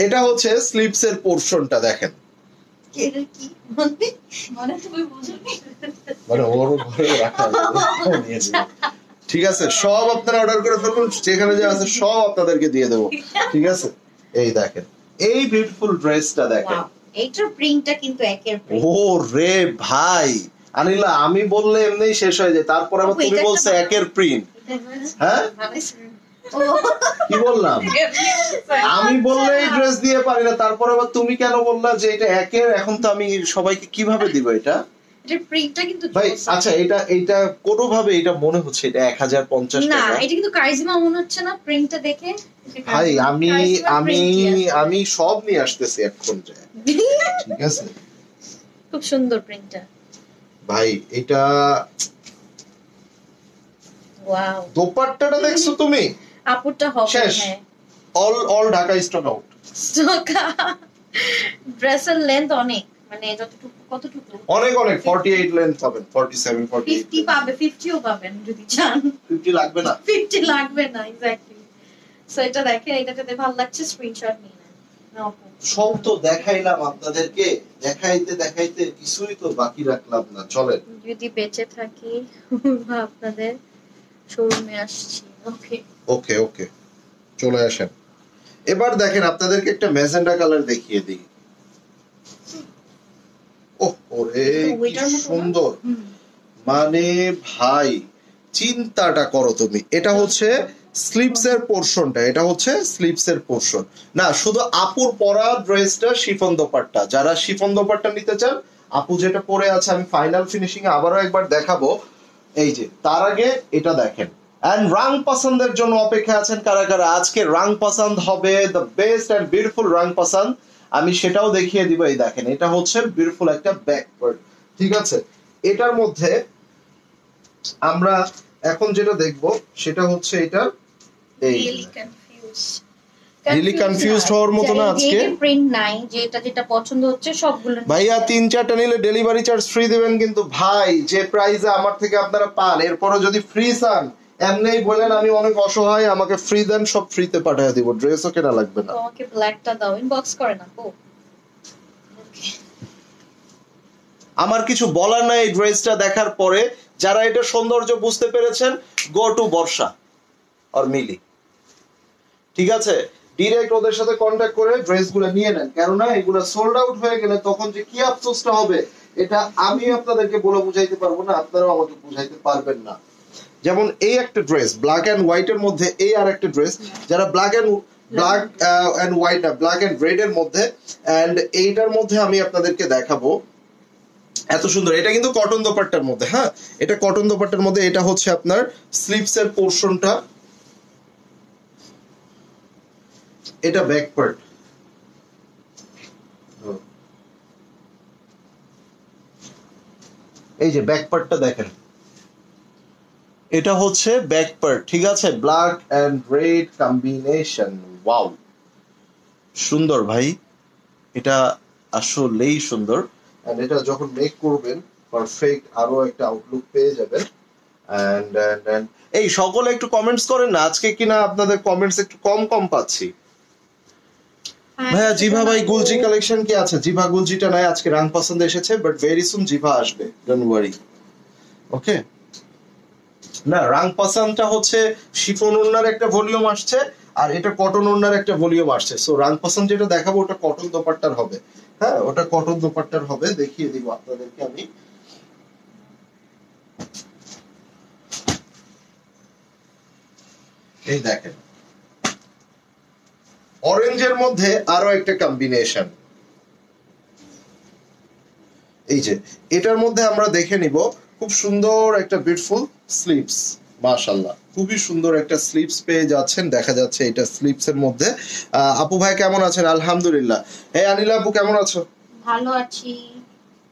এটা হচ্ছে স্লিভস এর পোরশনটা দেখেন। এটা কি মানে তুমি বুঝোনি? মানে ওর ঘরে রাখা আছে। ঠিক আছে, সব আপনারা অর্ডার করে ফেলুন, যেখানে যা আছে সব আপনাদেরকে দিয়ে দেবো। ঠিক আছে, এই দেখেন এই বিউটিফুল ড্রেসটা দেখেন। এইটার প্রিন্টটা কিন্তু একের প্রিন্ট। ও রে ভাই, আনিলা আমি বললে এমনিই শেষ হয়ে যায়, তারপর আবার তুমি বলছো একের প্রিন্ট। হ্যাঁ কি বললাম? আমি বললে এই ড্রেস দিয়ে পারি না, তারপর আবার তুমি কেন বললা যে এটা একের? এখন তো আমি সবাইকে কিভাবে দিব এটা? এটার প্রিন্টটা কিন্তু ভাই আচ্ছা, এটা কোনোভাবে এটা মনে হচ্ছে এটা 1050 টাকা না, এটা কিন্তু কারিজমা মনে হচ্ছে না প্রিন্টটা দেখে। ভাই আমি সব নিয়ে আসতেছি এখন যে। ঠিক আছে, খুব সুন্দর প্রিন্টটা ভাই। এটা ওয়াও, দোপাট্টাটা দেখছো তুমি? আপুটা হবে। হ্যাঁ, অল ঢাকা স্টক আউট। ড্রেসের লেন্থ অনেক, মানে যতটুকু কতটুকু অনেক 48 লেন্থ পাবেন, 47 48 50 পাবে, 50ও পাবেন যদি চান। 50 লাগবে না, 50 লাগবে না, এক্স্যাক্টলি। সো এটা দেখেন, এটাতে ভালো লাগছে, স্ক্রিনশট নিন। সব তো দেখাইলাম আপনাদেরকে, দেখাইতে দেখাইতে কিছুই তো বাকি রাখলাম না। চলেন যদি বেঁচে থাকি আপনাদের শোরুমে আসছি। ওকে ওকে ওকে, চলে আসেন। এবার দেখেন আপনাদেরকে একটা ম্যাজেন্ডা কালার দেখিয়ে দিই। ওরে কি সুন্দর, মানে ভাই চিন্তাটা করো তুমি। এটা হচ্ছে স্লিপস এর পোরশনটা, এটা হচ্ছে স্লিপস এর পোরশন না, শুধু আপুর পরা ড্রেসটা শিফন দোপাট্টা। যারা শিফন দোপাট্টা নিতে চান, আপু যেটা পরে আছে আমি ফাইনাল ফিনিশিং এ আবারও একবার দেখাবো। এই যে তার আগে এটা দেখেন। এন্ড রাং পছন্দের জন্য অপেক্ষা আছেন কারা কারা? আজকে রাং পছন্দ হবে, দ্য বেস্ট এন্ড বিউটিফুল রাং পছন্দ, আমি সেটাও দেখিয়ে দিব। এই দেখেন, এটা হচ্ছে বিউটিফুল একটা ব্যাকওয়ার্ড, ঠিক আছে। এটার মধ্যে আমরা এখন যেটা দেখব সেটা হচ্ছে এটা রিয়েলি কনফিউজড হওয়ার মতো না আজকে। প্রিন্ট নাই, যেটা যেটা পছন্দ হচ্ছে সবগুলো ভাইয়া 3-4টা নিলে ডেলিভারি চার্জ ফ্রি দিবেন কিন্তু ভাই, যে প্রাইসে আমার থেকে আপনারা পান এরপরও যদি ফ্রি চান এমনিই বলেন আমি অনেক অসহায়, আমাকে ফ্রি দেন, সব ফ্রিতে পাঠিয়ে দিব, ড্রেসও কেনা লাগবে না। আমাকে ব্ল্যাকটা দাও, ইনবক্স করে না কো। আমার কিছু বলার নাই এই ড্রেসটা দেখার পরে। যারা এটা সৌন্দর্য বুঝতে পেরেছেন, গো টু বর্ষা আর মিলি, ঠিক আছে। ডিরেক্ট ওদের সাথে কন্ট্যাক্ট করে ড্রেসগুলো নিয়ে নেন, কেননা এগুলো সোল্ড আউট হয়ে গেলে তখন যে কি আফসোসটা হবে এটা আমি আপনাদেরকে বলে বুঝাইতে পারবো না, আপনারাও আমাকে বুঝাইতে পারবেন না। যেমন এই একটা ড্রেস ব্ল্যাক এন্ড হোয়াইট এর মধ্যে, এই আর একটা ড্রেস যারা ব্ল্যাক এন্ড হোয়াইট না, ব্ল্যাক এন্ড রেড এর মধ্যে, এন্ড এইটার মধ্যে আমি আপনাদেরকে দেখাবো এত সুন্দর। এটা কিন্তু কটন দোপাট্টার মধ্যে, হ্যাঁ এটা কটন দোপাট্টার মধ্যে। এটা হচ্ছে আপনার স্লিভস এর পোরশনটা, এটা ব্যাক পার্ট, এই যে ব্যাক পার্টটা দেখেন, এটা হচ্ছে ব্যাক পার্ট, ঠিক আছে। Black and red combination, wow সুন্দর ভাই, এটা আসলেই সুন্দর। এন্ড এটা যখন মেক করবেন পারফেক্ট আরো একটা আউটলুক পেয়ে যাবেন। এন্ড এই সকলে একটু কমেন্টস করেন না, আজকে কিনা আপনাদের কমেন্টস একটু কম কম পাচ্ছি। ভাইয়া জিভা ভাই গুলজি কালেকশন কি আছে? জিভা গুলজিটা নাই, আজকে রাং পছন্দ এসেছে, বাট ভেরি সুন জিভা আসবে, ডোন্ট ওয়ারি। ওকে, না রাং পছন্দটা হচ্ছে শিফন ওড়নার একটা ভলিউম আসছে, আর এটা কটন ওড়নার একটা ভলিউম আসছে। সো রাং পছন্দ যেটা দেখাবো ওটা কটন দোপাট্টার হবে, হ্যাঁ ওটা কটন দোপাট্টার হবে, দেখিয়ে দিব আপনাদেরকে আমি। এই দেখেন, অরেঞ্জের মধ্যে আরো একটা কম্বিনেশন, এই যে এটার মধ্যে আমরা দেখে নিব খুব সুন্দর একটা বিউটিফুল স্লিভস, মাশাআল্লাহ খুবই সুন্দর একটা স্লিভস পেয়ে যাচ্ছেন, দেখা যাচ্ছে এটা স্লিভস এর মধ্যে। আপু ভাই কেমন আছেন? আলহামদুলিল্লাহ। এই আনিলা আপু কেমন আছো? ভালো আছি।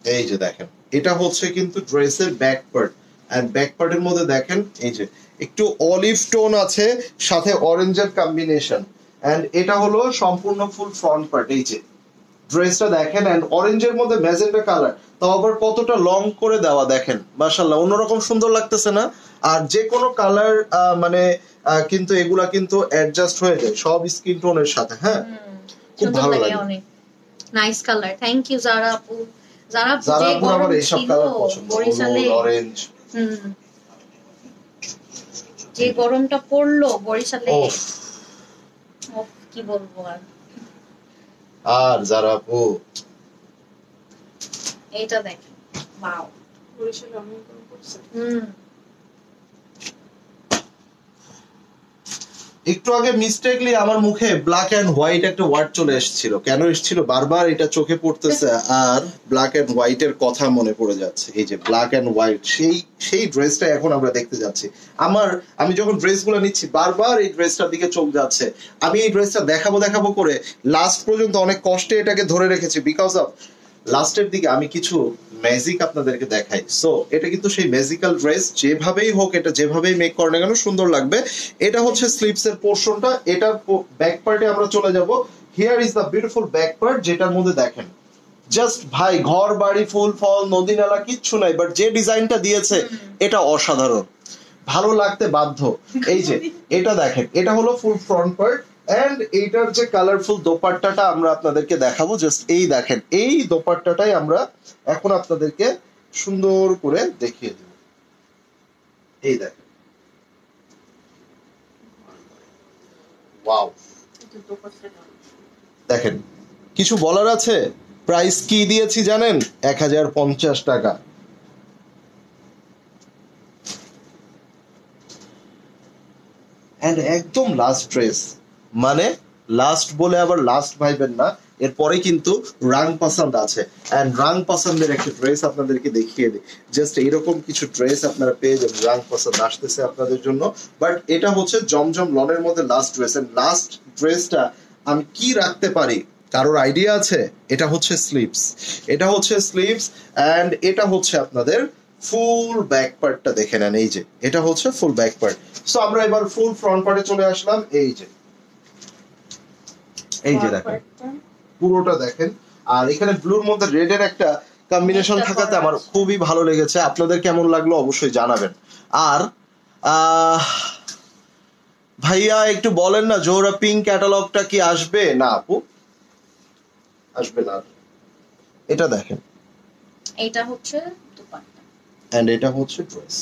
এই যে দেখেন, এটা হচ্ছে কিন্তু ড্রেসের ব্যাক পার্ট, এন্ড ব্যাক পার্টের মধ্যে দেখেন এই যে একটু অলিভ টোন আছে, সাথে অরেঞ্জের কম্বিনেশন, এন্ড এটা হলো সম্পূর্ণ ফুল ফ্রন্ট পার্ট। এই যে ড্রেসটা দেখেন, এন্ড অরেঞ্জের মধ্যে ম্যাজেন্টা কালার, তাও আবার কতটা লং করে দেওয়া, দেখেন মাশাআল্লাহ অন্যরকম সুন্দর লাগতেছে না? আর যে কোনো কালার মানে কিন্তু এগুলা কিন্তু অ্যাডজাস্ট হয়ে যায় সব স্কিন টোনের সাথে, হ্যাঁ খুব ভালো লাগে, অনেক নাইস কালার। থ্যাংক ইউ জারা আপু। জারা আপু আমার এইসব কালার পছন্দ, অরেঞ্জ। যে গরমটা পড়লো বরিশালে, কি বলবো আর জারা আপু এইটা দেখেন, ওয়াও বরিশালে অনেক গরম পড়ছে। একটু আগে মিস্টেকলি আমার মুখে ব্ল্যাক এন্ড হোয়াইট একটা ওয়ার্ড চলে এসেছিল, কেন এসেছিল বারবার এটা চোখে পড়তেছে, আর ব্ল্যাক এন্ড হোয়াইট এর কথা মনে পড়ে যাচ্ছে। এই যে ব্ল্যাক এন্ড হোয়াইট, সেই ড্রেসটা এখন আমরা দেখতে যাচ্ছি। আমি যখন ড্রেসগুলো নিচ্ছি বারবার এই ড্রেসটার দিকে চোখ যাচ্ছে। আমি এই ড্রেসটা দেখাবো করে লাস্ট পর্যন্ত অনেক কষ্টে এটাকে ধরে রেখেছি, বিকজ অফ লাস্টের দিকে আমি কিছু ম্যাজিক আপনাদেরকে দেখাই। সো এটা কিন্তু সেই ম্যাজিক্যাল ড্রেস, যেভাবেই হোক এটা যেভাবেই মেক করে না কেন সুন্দর লাগবে। এটা হচ্ছে স্লিভস এর পোরশনটা, এটার ব্যাক পার্টে আমরা চলে যাব। Here is the beautiful back part, যেটার মধ্যে দেখেন জাস্ট ভাই ঘর বাড়ি ফুল ফল নদী নালা কিচ্ছু নাই, বাট যে ডিজাইনটা দিয়েছে এটা অসাধারণ, ভালো লাগতে বাধ্য। এই যে এটা দেখেন, এটা হলো ফুল ফ্রন্ট পার্ট, এন্ড এইটার যে কালারফুল দোপাট্টাটা আমরা আপনাদেরকে দেখাবো, জাস্ট এই দেখেন, এই দোপাট্টাটাই আমরা এখন আপনাদেরকে সুন্দর করে দেখিয়ে দেব। এই দেখেন, ওয়াও, দেখেন, কিছু বলার আছে? প্রাইস কি দিয়েছি জানেন? 1050 টাকা। এন্ড একদম লাস্ট ড্রেস, মানে লাস্ট বলে আবার লাস্ট ভাইবেন না, এরপরে কিন্তু রাং পছন্দ আছে। এন্ড রাং পছন্দের একটা ড্রেস আপনাদেরকে দেখিয়ে দিই। জাস্ট এইরকম কিছু ড্রেস আপনারা পেয়ে যাবেন, রাং পছন্দ আসতেছে আপনাদের জন্য। বাট এটা হচ্ছে জমজম লনের মধ্যে লাস্ট ড্রেস। এন্ড লাস্ট ড্রেসটা আমি কি রাখতে পারি, কারোর আইডিয়া আছে? এটা হচ্ছে স্লিভস, এটা হচ্ছে স্লিভস এন্ড এটা হচ্ছে আপনাদের ফুল ব্যাক পার্টটা দেখে নেন। এই যে এটা হচ্ছে ফুল ব্যাক পার্ট। সো আমরা এবার ফুল ফ্রন্ট পার্টে চলে আসলাম। এই যে, এই যে দেখেন, পুরোটা দেখেন। আর এখানে ব্লুর মধ্যে রেড এর একটা কম্বিনেশন থাকাতে আমার খুবই ভালো লেগেছে। আপনাদের কেমন লাগলো অবশ্যই জানাবেন। আর ভাইয়া একটু বলেন না, জোহরা পিঙ্ক ক্যাটালগটা কি আসবে? না আপু, আসবে না। এটা দেখেন, এটা হচ্ছে দোপাট্টা এন্ড এটা হচ্ছে ড্রেস,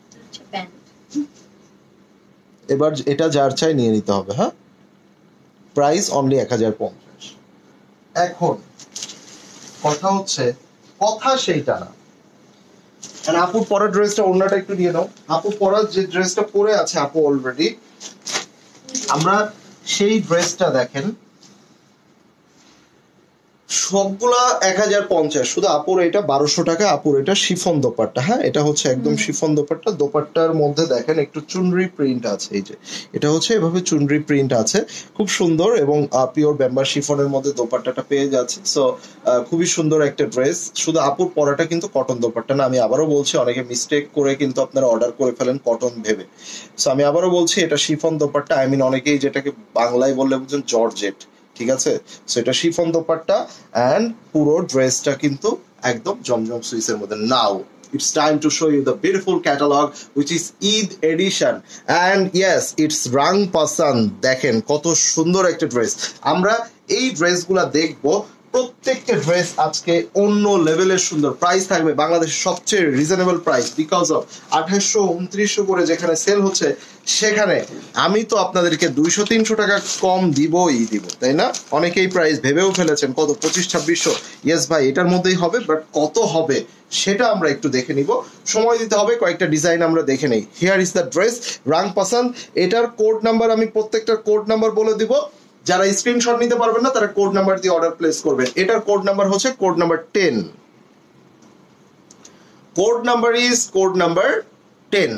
এটা হচ্ছে প্যান্ট। এবার এটা যার চাই নিয়ে নিতে হবে। হ্যাঁ, প্রাইস অনলি 1050। এখন কথা হচ্ছে, কথা সেইটা না। আপুর পরের ড্রেসটা, ওড়নাটা একটু দিয়ে দাও। আপু পরার যে ড্রেসটা পরে আছে আপু অলরেডি, আমরা সেই ড্রেসটা দেখেন, সবগুলা 1050, শুধু আপুর এটা 1200 টাকা। আপুর এটা শিফন দোপাট্টা। হ্যাঁ, এটা হচ্ছে একদম শিফন দোপাট্টা। দোপাট্টার মধ্যে দেখেন একটু চুনরি প্রিন্ট আছে। এই যে এটা হচ্ছে এভাবে চুনরি প্রিন্ট আছে, খুব সুন্দর। এবং পিওর ব্যাম্বার শিফনের মধ্যে দোপাট্টাটা পেয়ে যাচ্ছে। সো খুবই সুন্দর একটা ড্রেস। শুধু আপুর পরাটা কিন্তু কটন দোপাট্টা না, আমি আবারও বলছি, অনেকে মিস্টেক করে কিন্তু আপনারা অর্ডার করে ফেলেন কটন ভেবে। সো আমি আবারও বলছি, এটা শিফন দোপাট্টা। আই মিন অনেকেই যেটাকে বাংলায় বললে বুঝছেন জর্জেট, ঠিক আছে? সো এটা শিফন দোপাট্টা এন্ড পুরো ড্রেসটা কিন্তু একদম জমজম সুইসের মধ্যে। নাও it's time to show you the beautiful catalog which is Eid edition and yes it's Rang Pasand. দেখেন কত সুন্দর একটা ড্রেস। আমরা এই ড্রেসগুলা দেখবো, প্রত্যেকটা ড্রেস আজকে অন্য লেভেলের সুন্দর। প্রাইস থাকবে বাংলাদেশের সবচেয়ে রিজনেবল প্রাইস, বিকজ অফ 2800-2900 করে যেখানে সেল হচ্ছে, সেখানে আমি তো আপনাদেরকে 200-300 টাকা কম দিবই দিব, তাই না? অনেকেই প্রাইস ভেবেও ফেলেছেন কত, 2500-2600। ইয়েস ভাই, এটার মধ্যেই হবে, বাট কত হবে সেটা আমরা একটু দেখে নিব। সময় দিতে হবে, কয়েকটা ডিজাইন আমরা দেখে নেই। হিয়ার ইজ দ্য ড্রেস রাং পাসান্দ। এটার কোড নাম্বার আমি প্রত্যেকটার কোড নাম্বার বলে দিব। যারা স্ক্রিনশট নিতে পারবেন না তারা কোড নাম্বার দিয়ে অর্ডার প্লেস করবেন। এটার কোড নাম্বার হচ্ছে code number 10। Code number is code number 10,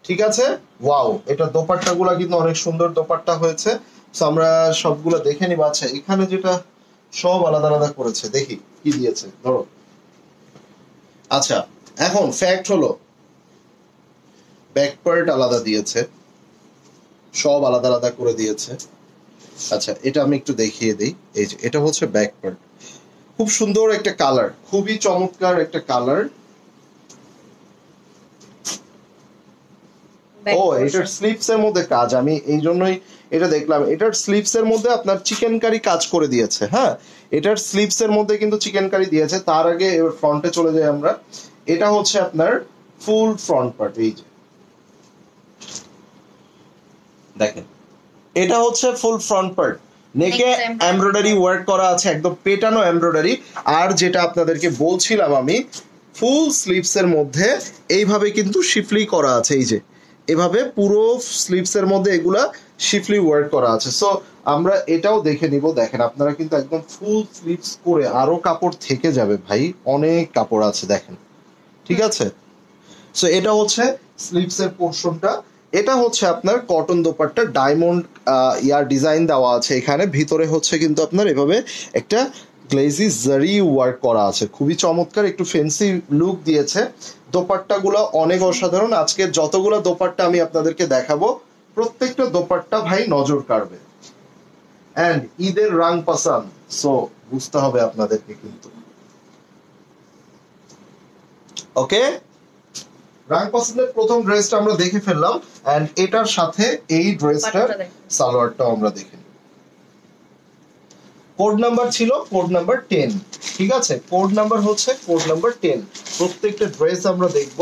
ঠিক আছে? ওয়াও, এটা দোপাট্টাগুলো কিন্তু অনেক সুন্দর দোপাট্টা হয়েছে। সো আমরা সবগুলো দেখে নিব। আচ্ছা, এখানে যেটা সব আলাদা আলাদা করেছে, দেখি কি দিয়েছে। ধরো, আচ্ছা এখন ফ্যাক্ট হলো ব্যাক পার্ট আলাদা দিয়েছে, সব আলাদা আলাদা করে দিয়েছে। আচ্ছা, এটা আমি একটু দেখিয়ে দিই। এই যে এটা হচ্ছে ব্যাক পার্ট, খুব সুন্দর একটা কালার, খুবই চমৎকার একটা কালার। ও, এটার স্লিভস এর মধ্যে কাজ, আমি এই জন্যই এটা দেখলাম। এটার স্লিভস এর মধ্যে আপনার চিকেন কারি কাজ করে দিয়েছে। হ্যাঁ, এটার স্লিভস এর মধ্যে কিন্তু চিকেন কারি দিয়েছে। তার আগে এবার ফ্রন্টে চলে যাই আমরা। এটা হচ্ছে আপনার ফুল ফ্রন্ট পার্ট। এই যে দেখেন, এটা হচ্ছে ফুল ফ্রন্ট পার্ট। নেকে এমব্রয়ডারি ওয়ার্ক করা আছে, একদম পেটানো এমব্রয়ডারি। আর যেটা আপনাদেরকে বলছিলাম আমি, ফুল স্লিভস এর মধ্যে এইভাবে কিন্তু শিফলি করা আছে। এই যে এভাবে পুরো স্লিভস এর মধ্যে এগুলা শিফলি ওয়ার্ক করা আছে। সো আমরা এটাও দেখে নিব। দেখেন, আপনারা কিন্তু একদম ফুল স্লিভস করে আরো কাপড় থেকে যাবে ভাই, অনেক কাপড় আছে দেখেন, ঠিক আছে? সো এটা হচ্ছে স্লিভস এর পোরশনটা। এটা হচ্ছে আপনার কটন দোপাট্টা, ডায়মন্ড ইয়ার ডিজাইন দেওয়া আছে এখানে। ভিতরে হচ্ছে কিন্তু আপনার এভাবে একটা গ্লেজি জারি ওয়ার্ক করা আছে, খুবই চমৎকার, একটু ফ্যান্সি লুক দিয়েছে। দোপাট্টাগুলো অনেক অসাধারণ। আজকে যতগুলো দোপাট্টা আমি আপনাদেরকে দেখাবো, প্রত্যেকটা দোপাট্টা ভাই নজর কাড়বে। এন্ড ঈদের রাং পাসান, সো বুঝতে হবে আপনাদেরকে কিন্তু। ওকে, রাং পছন্দের প্রথম ড্রেসটা আমরা দেখে ফেললাম, এন্ড এটার সাথে এই ড্রেসটার সালোয়ারটাও আমরা দেখে নিই। কোড নাম্বার ছিল কোড নাম্বার 10, ঠিক আছে? কোড নাম্বার হচ্ছে কোড নাম্বার 10। প্রত্যেকটা ড্রেস আমরা দেখব,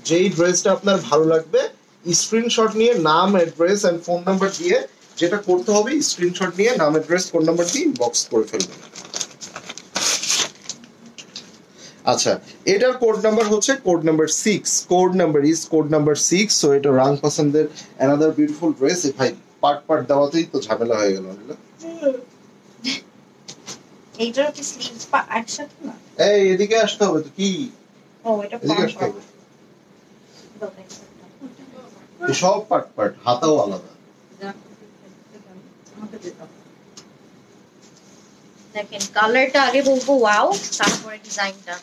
যেই ড্রেসটা আপনার ভালো লাগবে স্ক্রিনশট নিয়ে নাম, অ্যাড্রেস এন্ড ফোন নাম্বার দিয়ে, যেটা করতে হবে স্ক্রিনশট নিয়ে নাম, অ্যাড্রেস, ফোন নাম্বার দিয়ে ইনবক্স করে ফেলবেন। আচ্ছা, এটার কোড নাম্বার হচ্ছে code number 6। Code number is code number 6। So এটা রাং পছন্দের অ্যানাদার বিউটিফুল ড্রেস। ভাই পার্ট পার্ট দেওয়াতেই তো ঝামেলা হয়ে গেল। এইটার কি স্লিভস পা একসাথে না? এই এদিকে আসতে হবে তো কি? ও এটা এদিকে আসতে হবে। সব পার্ট পার্ট, হাতাও আলাদা। দেখেন কালারটা আগে বলবো ওয়াও, তারপরে ডিজাইনটা।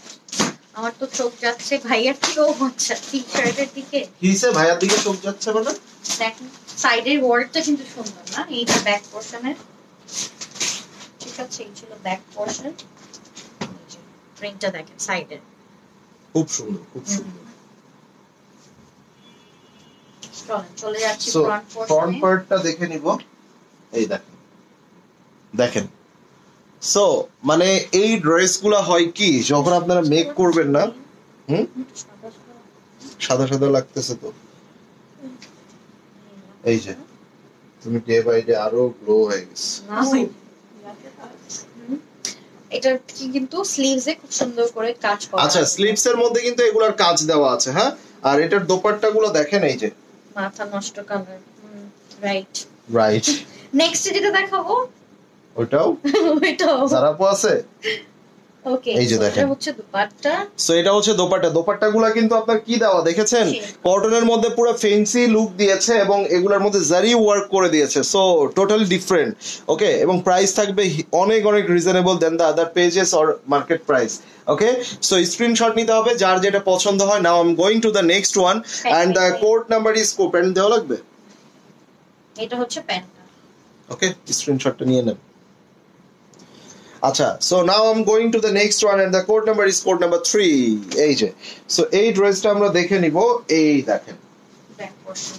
আমার তো চোখ যাচ্ছে ভাইয়ার দিকেও হচ্ছে, টি-শার্টের দিকে। কিসে ভাইয়ার দিকে চোখ যাচ্ছে মানে? দেখেন সাইডের ওয়ার্কটা কিন্তু সুন্দর না? এইটা ব্যাক পোরশনের, ঠিক আছে? এই ছিল ব্যাক পোরশন, প্রিন্টটা দেখেন সাইডের, খুব সুন্দর, খুব সুন্দর। চলে যাচ্ছি সো ফ্রন্ট পোরশনে। ফ্রন্ট পার্টটা দেখে নিব। এই দেখেন, দেখেন। সো মানে এই ড্রেসগুলো হয় কি, যখন আপনারা মেক করবেন না, সাদা সাদা লাগতেছে তো, এই যে তুমি ডে বাই ডে আরো গ্লো হয়ে গেছে। এটা কিন্তু স্লিভসে খুব সুন্দর করে কাজ করা। আচ্ছা, স্লিভস এর মধ্যে কিন্তু এগুলার কাজ দেওয়া আছে, হ্যাঁ। আর এটার দোপাট্টা গুলো দেখেন, এই যে মাথা নষ্ট কালার। Right right. নেক্সট যেটা দেখাবো ওটাও জারাপো আছে। ওকে, এই যে দেখেন, এটা হচ্ছে দুপাট্টা। সো এটা হচ্ছে দোপাট্টা। দোপাট্টাগুলো কিন্তু আপনার কি দেওয়া দেখেছেন, কটনের মধ্যে পুরো ফ্যান্সি লুক দিয়েছে এবং এগুলোর মধ্যে জারি ওয়ার্ক করে দিয়েছে। So totally different, okay. এবং প্রাইস থাকবে অনেক অনেক reasonable than the other pages or market price, okay. So screenshot নিতে হবে যার যেটা পছন্দ হয়। Now I am going to the next one and the code number is pant দেওয়া লাগবে। এটা হচ্ছে প্যান্টটা, ওকে, স্ক্রিনশটটা নিয়ে নেন। আচ্ছা, so now I am going to the next one and the code number is code number 3। এই যে, সো এই ড্রেসটা আমরা দেখে নিব। এই দেখেন, ব্যাক পোরশন,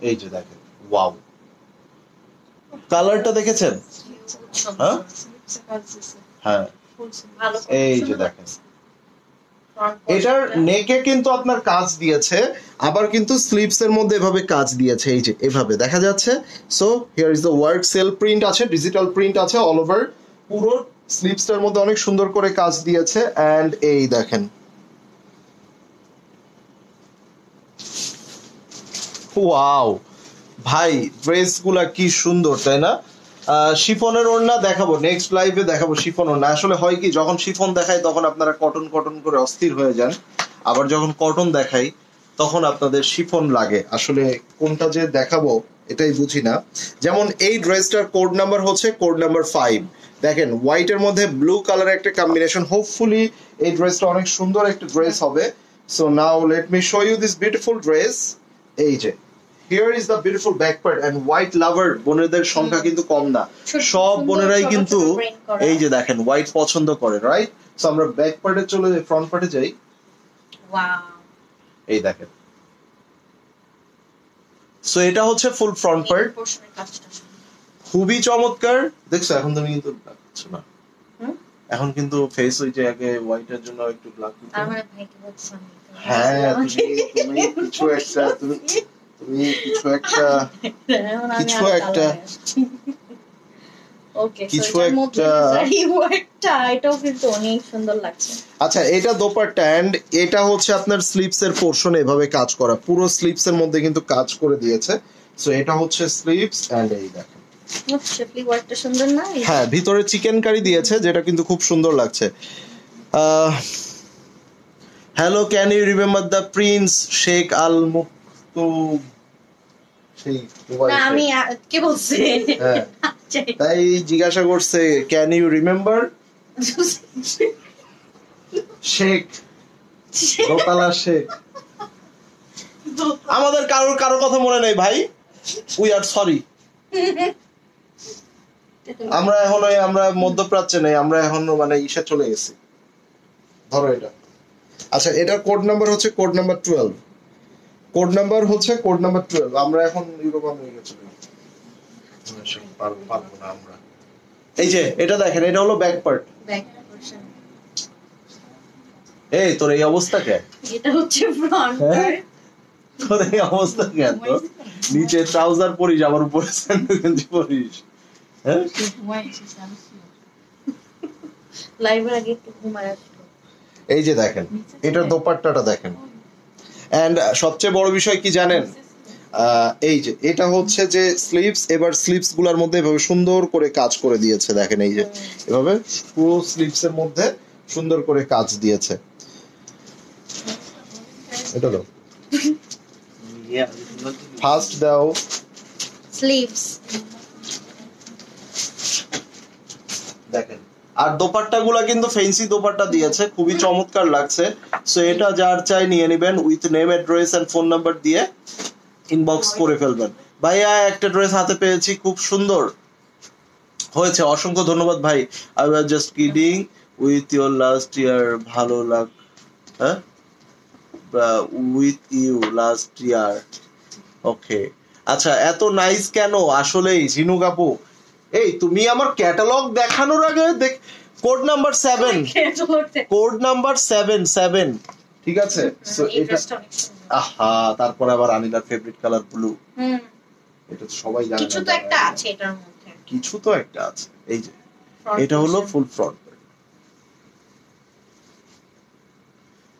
এই যে দেখেন, ওয়াও, কালারটা দেখেছেন? হ্যাঁ হ্যাঁ, ভালো। এই যে দেখেন, এটার নেকে কিন্তু আপনার কাজ দিয়েছে, আবার কিন্তু স্লিভস এর মধ্যে এভাবে কাজ দিয়েছে, এই যে এভাবে দেখা যাচ্ছে। So here is the work, সেল প্রিন্ট আছে, ডিজিটাল প্রিন্ট আছে অল ওভার পুরো স্লিভসটার মধ্যে, অনেক সুন্দর করে কাজ দিয়েছে। এন্ড এই দেখেন, ওয়াও ভাই, ড্রেসগুলা কি সুন্দর, তাই না? শিফনের ওড়না দেখাবো নেক্সট লাইভে, দেখাবো শিফন ওড়না। আসলে হয় কি, যখন শিফন দেখাই তখন আপনারা কটন কটন করে অস্থির হয়ে যান, আবার যখন কটন দেখাই তখন আপনাদের শিফন লাগে। আসলে কোনটা যে দেখাবো এটাই বুঝি না। যেমন এই ড্রেসটার কোড নাম্বার হচ্ছে কোড নাম্বার 5। দেখেন হোয়াইটের মধ্যে ব্লু কালারের একটা কম্বিনেশন। হোপফুলি এই ড্রেসটা অনেক সুন্দর একটা ড্রেস হবে। So now let me show you this beautiful dress. এই যে here is the beautiful back part and white lover বোনেদের সংখ্যা কিন্তু কম না, সব বোনেরাই কিন্তু এই যে দেখেন হোয়াইট পছন্দ করে, রাইট? সো আমরা ব্যাক পার্টে চলে যাই, ফ্রন্ট পার্টে যাই। ওয়াও, এই দেখেন, সো এটা হচ্ছে ফুল ফ্রন্ট পার্ট, খুবই চমৎকার। দেখছো এখন তুমি কিন্তু লাগছে না, এখন কিন্তু ফেস ওই যে আগে হোয়াইটের জন্য একটু ব্ল্যাক। হ্যাঁ, তুমি কিছু একটা, তুমি কিছু একটা ওকে, কিছু একটা এটাও কিন্তু অনেক সুন্দর লাগছে। আচ্ছা, এটা দোপাট্টা এন্ড এটা হচ্ছে আপনার স্লিভস এর পোরশনে এভাবে কাজ করা, পুরো স্লিভস এর মধ্যে কিন্তু কাজ করে দিয়েছে। সো এটা হচ্ছে স্লিভস এন্ড এই দেখেন, শেপলি ওয়ার্কটা সুন্দর না? হ্যাঁ, ভিতরে চিকেন কারি দিয়েছে যেটা কিন্তু খুব সুন্দর লাগছে। Hello, can you remember the prince Sheikh Al Maktoum? আমি কে বলছি? তাই জিজ্ঞাসা করছে, ক্যান ইউ রিমেম্বার শেখ, দোতলা শেখ। আমাদের কারোর কথা মনে নেই ভাই, উই আর সরি। আমরা এখন আমরা মধ্যপ্রাচ্যে নেই, আমরা এখন মানে ইসে চলে গেছি। ধরো এটা, আচ্ছা, এটার কোড নাম্বার হচ্ছে কোড নাম্বার 12। কোড নাম্বার হচ্ছে কোড নাম্বার 12। আমরা এখন ইউরোপ আমেরিকা চলে যাব, পারবো না আমরা। এই যে এটা দেখেন, এটা হলো ব্যাক পার্ট। ব্যাক পোরশন, এই তোর এই অবস্থা কে? এটা হচ্ছে ফ্রন্ট পার্ট। তোর এই অবস্থা কে? তো নিচে ট্রাউজার পরিস, আবার উপরে স্যান্ডো গেঞ্জি পরিস, হ্যাঁ? লাইভের আগে একটু ঘুমায় আসলো। এই যে দেখেন, এটার দোপাট্টাটা দেখেন। এন্ড সবচেয়ে বড় বিষয় কি জানেন? এই যে এটা হচ্ছে যে স্লিভস, এবার স্লিভস গুলার মধ্যে এভাবে সুন্দর করে কাজ করে দিয়েছে, দেখেন এই যে এভাবে পুরো স্লিভস এর মধ্যে সুন্দর করে কাজ দিয়েছে। এটা দাও, ফার্স্ট দাও। স্লিভস দেখেন, আর দোপাট্টা গুলা কিন্তু ফেন্সি দোপাট্টা দিয়েছে, খুবই চমৎকার লাগছে। সো এটা যার চাই নিয়ে নেবেন, with name, address and phone number দিয়ে ইনবক্স করে ফেলবেন। ভাইয়া একটা ড্রেস হাতে পেয়েছি, খুব সুন্দর হয়েছে, অসংখ্য ধন্যবাদ ভাই। I was just kidding with your last year, ভালো লাগ, হ্যাঁ, উইথ ইউ লাস্ট ইয়ার। ওকে, আচ্ছা, এত নাইস কেন আসলেই ঝিনুক আপু? এই তুমি আমার ক্যাটালগ দেখানোর আগে দেখ, কোড নাম্বার 7, কোড নাম্বার 7, ঠিক আছে? সো এটা, আহা, তারপর আবার আনিলার ফেভারিট কালার ব্লু। এটা তো সবাই জানে, কিছু তো একটা আছে এটার মধ্যে, কিছু তো একটা আছে। এই যে এটা হলো ফুল ফ্রন্ট,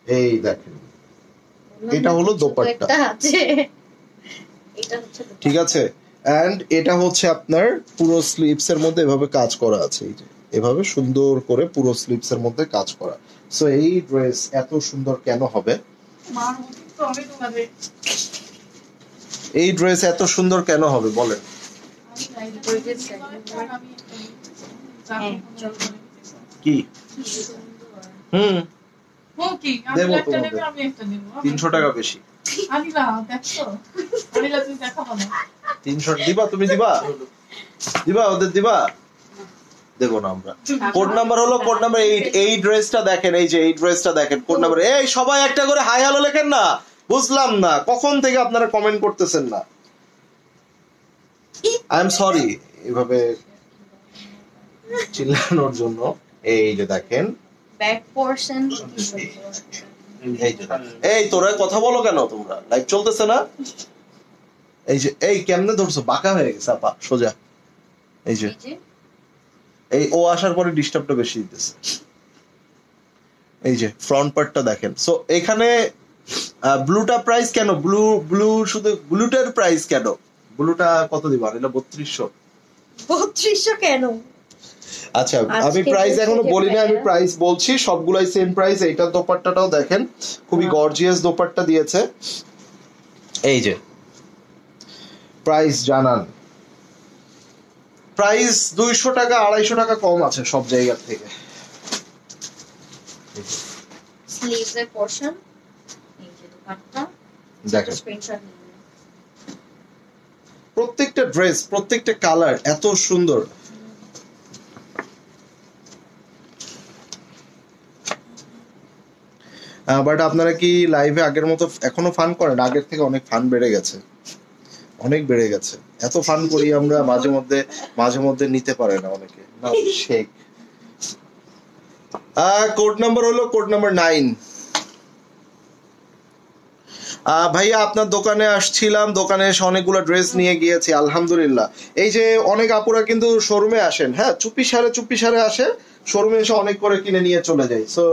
এই দেখেন, এটা হলো দোপাট্টা, ঠিক আছে? এন্ড এটা হচ্ছে আপনার পুরো স্লিভস এর মধ্যে এভাবে কাজ করা আছে, এই যে এভাবে সুন্দর করে পুরো স্লিভস এর মধ্যে কাজ করা। সো এই ড্রেস এত সুন্দর কেন হবে? এই ড্রেস এত সুন্দর কেন হবে বলেন? কি দেবো তোমাদের 300 টাকা বেশি। 300 দিবা? তুমি দিবা? দিবা? ওদের দিবা? দেবো না আমরা। কোড নাম্বার হলো কোড নাম্বার 8। এই ড্রেসটা দেখেন, এই যে এই ড্রেসটা দেখেন, কোড নাম্বার। এই সবাই একটা করে হাই হ্যালো লেখেন না, বুঝলাম না কখন থেকে আপনারা কমেন্ট করতেছেন না। আই এম সরি এভাবে চিল্লানোর জন্য। এই যে দেখেন ব্যাক পোরশন, এই তোরা কথা বলো কেন? তোমরা লাইভ চলতেছে না? এই যে, এই কেমনে ধরছো? বাঁকা হয়ে গেছে আপা, সোজা। এই যে এই ও আসার পরে ডিস্টার্বটা বেশি দিতেছে। এই যে ফ্রন্ট পার্টটা দেখেন। সো এখানে ব্লুটা প্রাইস কেন? ব্লু শুধু ব্লুটার প্রাইস কেন? ব্লুটা কত দিবা? এটা 3200 কেন? আচ্ছা, আমি প্রাইস এখনো বলি না, আমি প্রাইস বলছি, সবগুলাই সেম প্রাইস। এইটার দোপাট্টাটাও দেখেন, খুবই গর্জিয়াস দোপাট্টা দিয়েছে। এই যে প্রাইস জানান, প্রাইস 200 টাকা 250 টাকা কম আছে সব জায়গা থেকে। স্লিভস এর পোরশন, এই যে দোপাট্টা দেখেন, স্ক্রিনশট নিন। প্রত্যেকটা ড্রেস, প্রত্যেকটা কালার এত সুন্দর। বাট আপনারা কি লাইভে আগের মতো এখনো ফান করেন? আগের থেকে অনেক ফান বেড়ে গেছে, অনেক বেড়ে গেছে। এত ফান করি আমরা, মাঝে মধ্যে নিতে পারে না অনেকে। শেখ কোড নাম্বার হলো কোড নাম্বার 9। ভাইয়া আপনার দোকানে আসছিলাম, দোকানে এসে অনেকগুলো ড্রেস নিয়ে গিয়েছি, আলহামদুলিল্লাহ। এই যে অনেক আপুরা কিন্তু শোরুমে আসেন, হ্যাঁ, চুপি সারে আসে, শোরুমে এসে অনেক করে কিনে নিয়ে চলে যায়। সো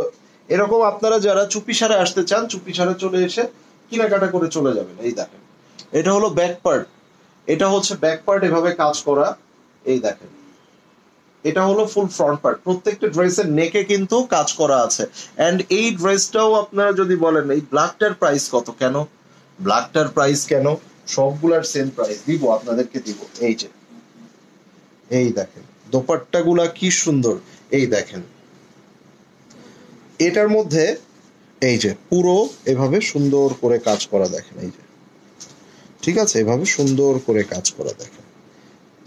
এরকম আপনারা যারা চুপি সারে আসতে চান, চুপি সারে চলে এসে কেনাকাটা করে চলে যাবেন। এই দেখেন, এটা হলো ব্যাক পার্ট, এটা হচ্ছে ব্যাক পার্ট এভাবে কাজ করা। এই দেখেন, এটা হলো ফুল ফ্রন্ট পার্ট। প্রত্যেকটা ড্রেসের নেকে কিন্তু কাজ করা আছে। এন্ড এই ড্রেসটাও আপনারা যদি বলেন এই ব্ল্যাকটার প্রাইস কত, কেন ব্ল্যাকটার প্রাইস কেন, সবগুলার সেম প্রাইস দিব, আপনাদেরকে দিব। এই যে এই দেখেন দোপাট্টা গুলা কি সুন্দর। এই দেখেন এটার মধ্যে এই যে পুরো এভাবে সুন্দর করে কাজ করা, দেখেন এই যে, ঠিক আছে, এভাবে সুন্দর করে কাজ করা দেখেন।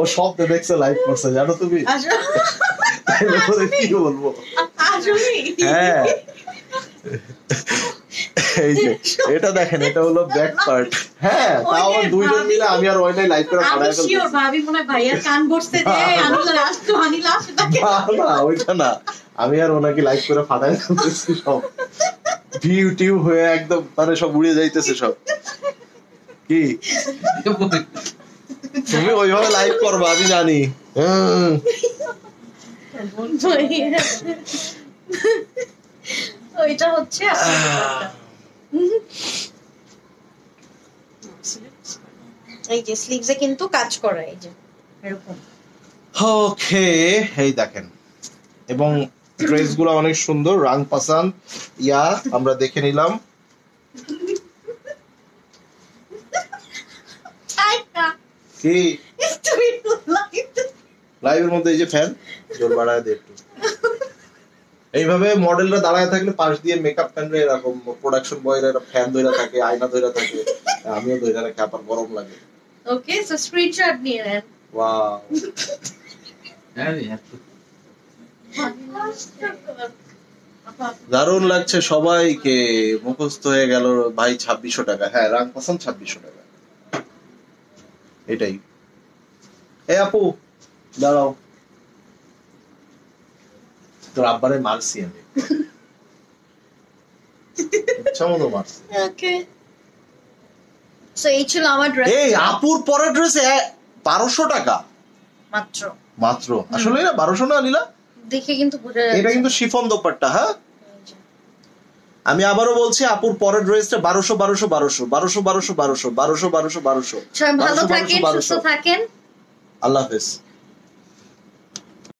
ও স্বপ্নে দেখছে লাইভ করছে জানো তুমি, তাইলে পরে কি বলবো। হ্যাঁ এই যে এটা দেখেন, এটা হলো ব্যাক পার্ট। হ্যাঁ তাও আবার দুইজন মিলে, আমি আর ওইটাই লাইভ করে ফাড়ায় ফেলছি। ভাবি মনে হয় ভাইয়ার কান বসছে যে আনিলা আসতো আনিলা আসতো। না ওইটা না, আমি আর ওনাকে লাইভ করে ফাটাই ফেলতেছি সব, ভিউ টিউ হয়ে একদম মানে সব উড়ে যাইতেছে সব। কি তুমি ওইভাবে লাইভ করবা আমি জানি। ওইটা হচ্ছে এই যে স্লিভসে কিন্তু কাজ করা, এই যে এরকম। ওকে এই দেখেন, এবং ড্রেস গুলো অনেক সুন্দর, রং পছন্দ ইয়া আমরা দেখে নিলাম। কি লাইভের মধ্যে এই যে ফ্যান জোর বাড়ায় দে একটু, এইভাবে মডেলরা দাঁড়ায় থাকলে পাশ দিয়ে মেকআপ ম্যানরা এরকম প্রোডাকশন বয়রা ফ্যান ধরে থাকে, আয়না ধরে থাকে, আমিও ধরে রাখি, আবার গরম লাগে। ওকে সো স্ক্রিনশট নিয়ে নেন। ওয়াও দারুণ লাগছে সবাইকে, মুখস্থ হয়ে গেল ভাই 2600 টাকা। হ্যাঁ রাং পছন্দ 2600 টাকা, এটাই। এ আপু দাঁড়াও, তোর আব্বারে মারছি আমি, ইচ্ছা মতো মারছি। ওকে সো এই ছিল আমার ড্রেস। এই আপুর পরের ড্রেসে 1200 টাকা মাত্র, মাত্র। আসলে না 1200 না লীলা, দেখে কিন্তু বোঝা যাচ্ছে। এটা কিন্তু শিফন দোপাট্টা। হ্যাঁ আমি আবারও বলছি, আপুর পরের ড্রেসটা 1200 1200 1200 1200 1200 1200 1200 1200 1200। সবাই ভালো থাকেন, সুস্থ থাকেন, আল্লাহ হাফেজ।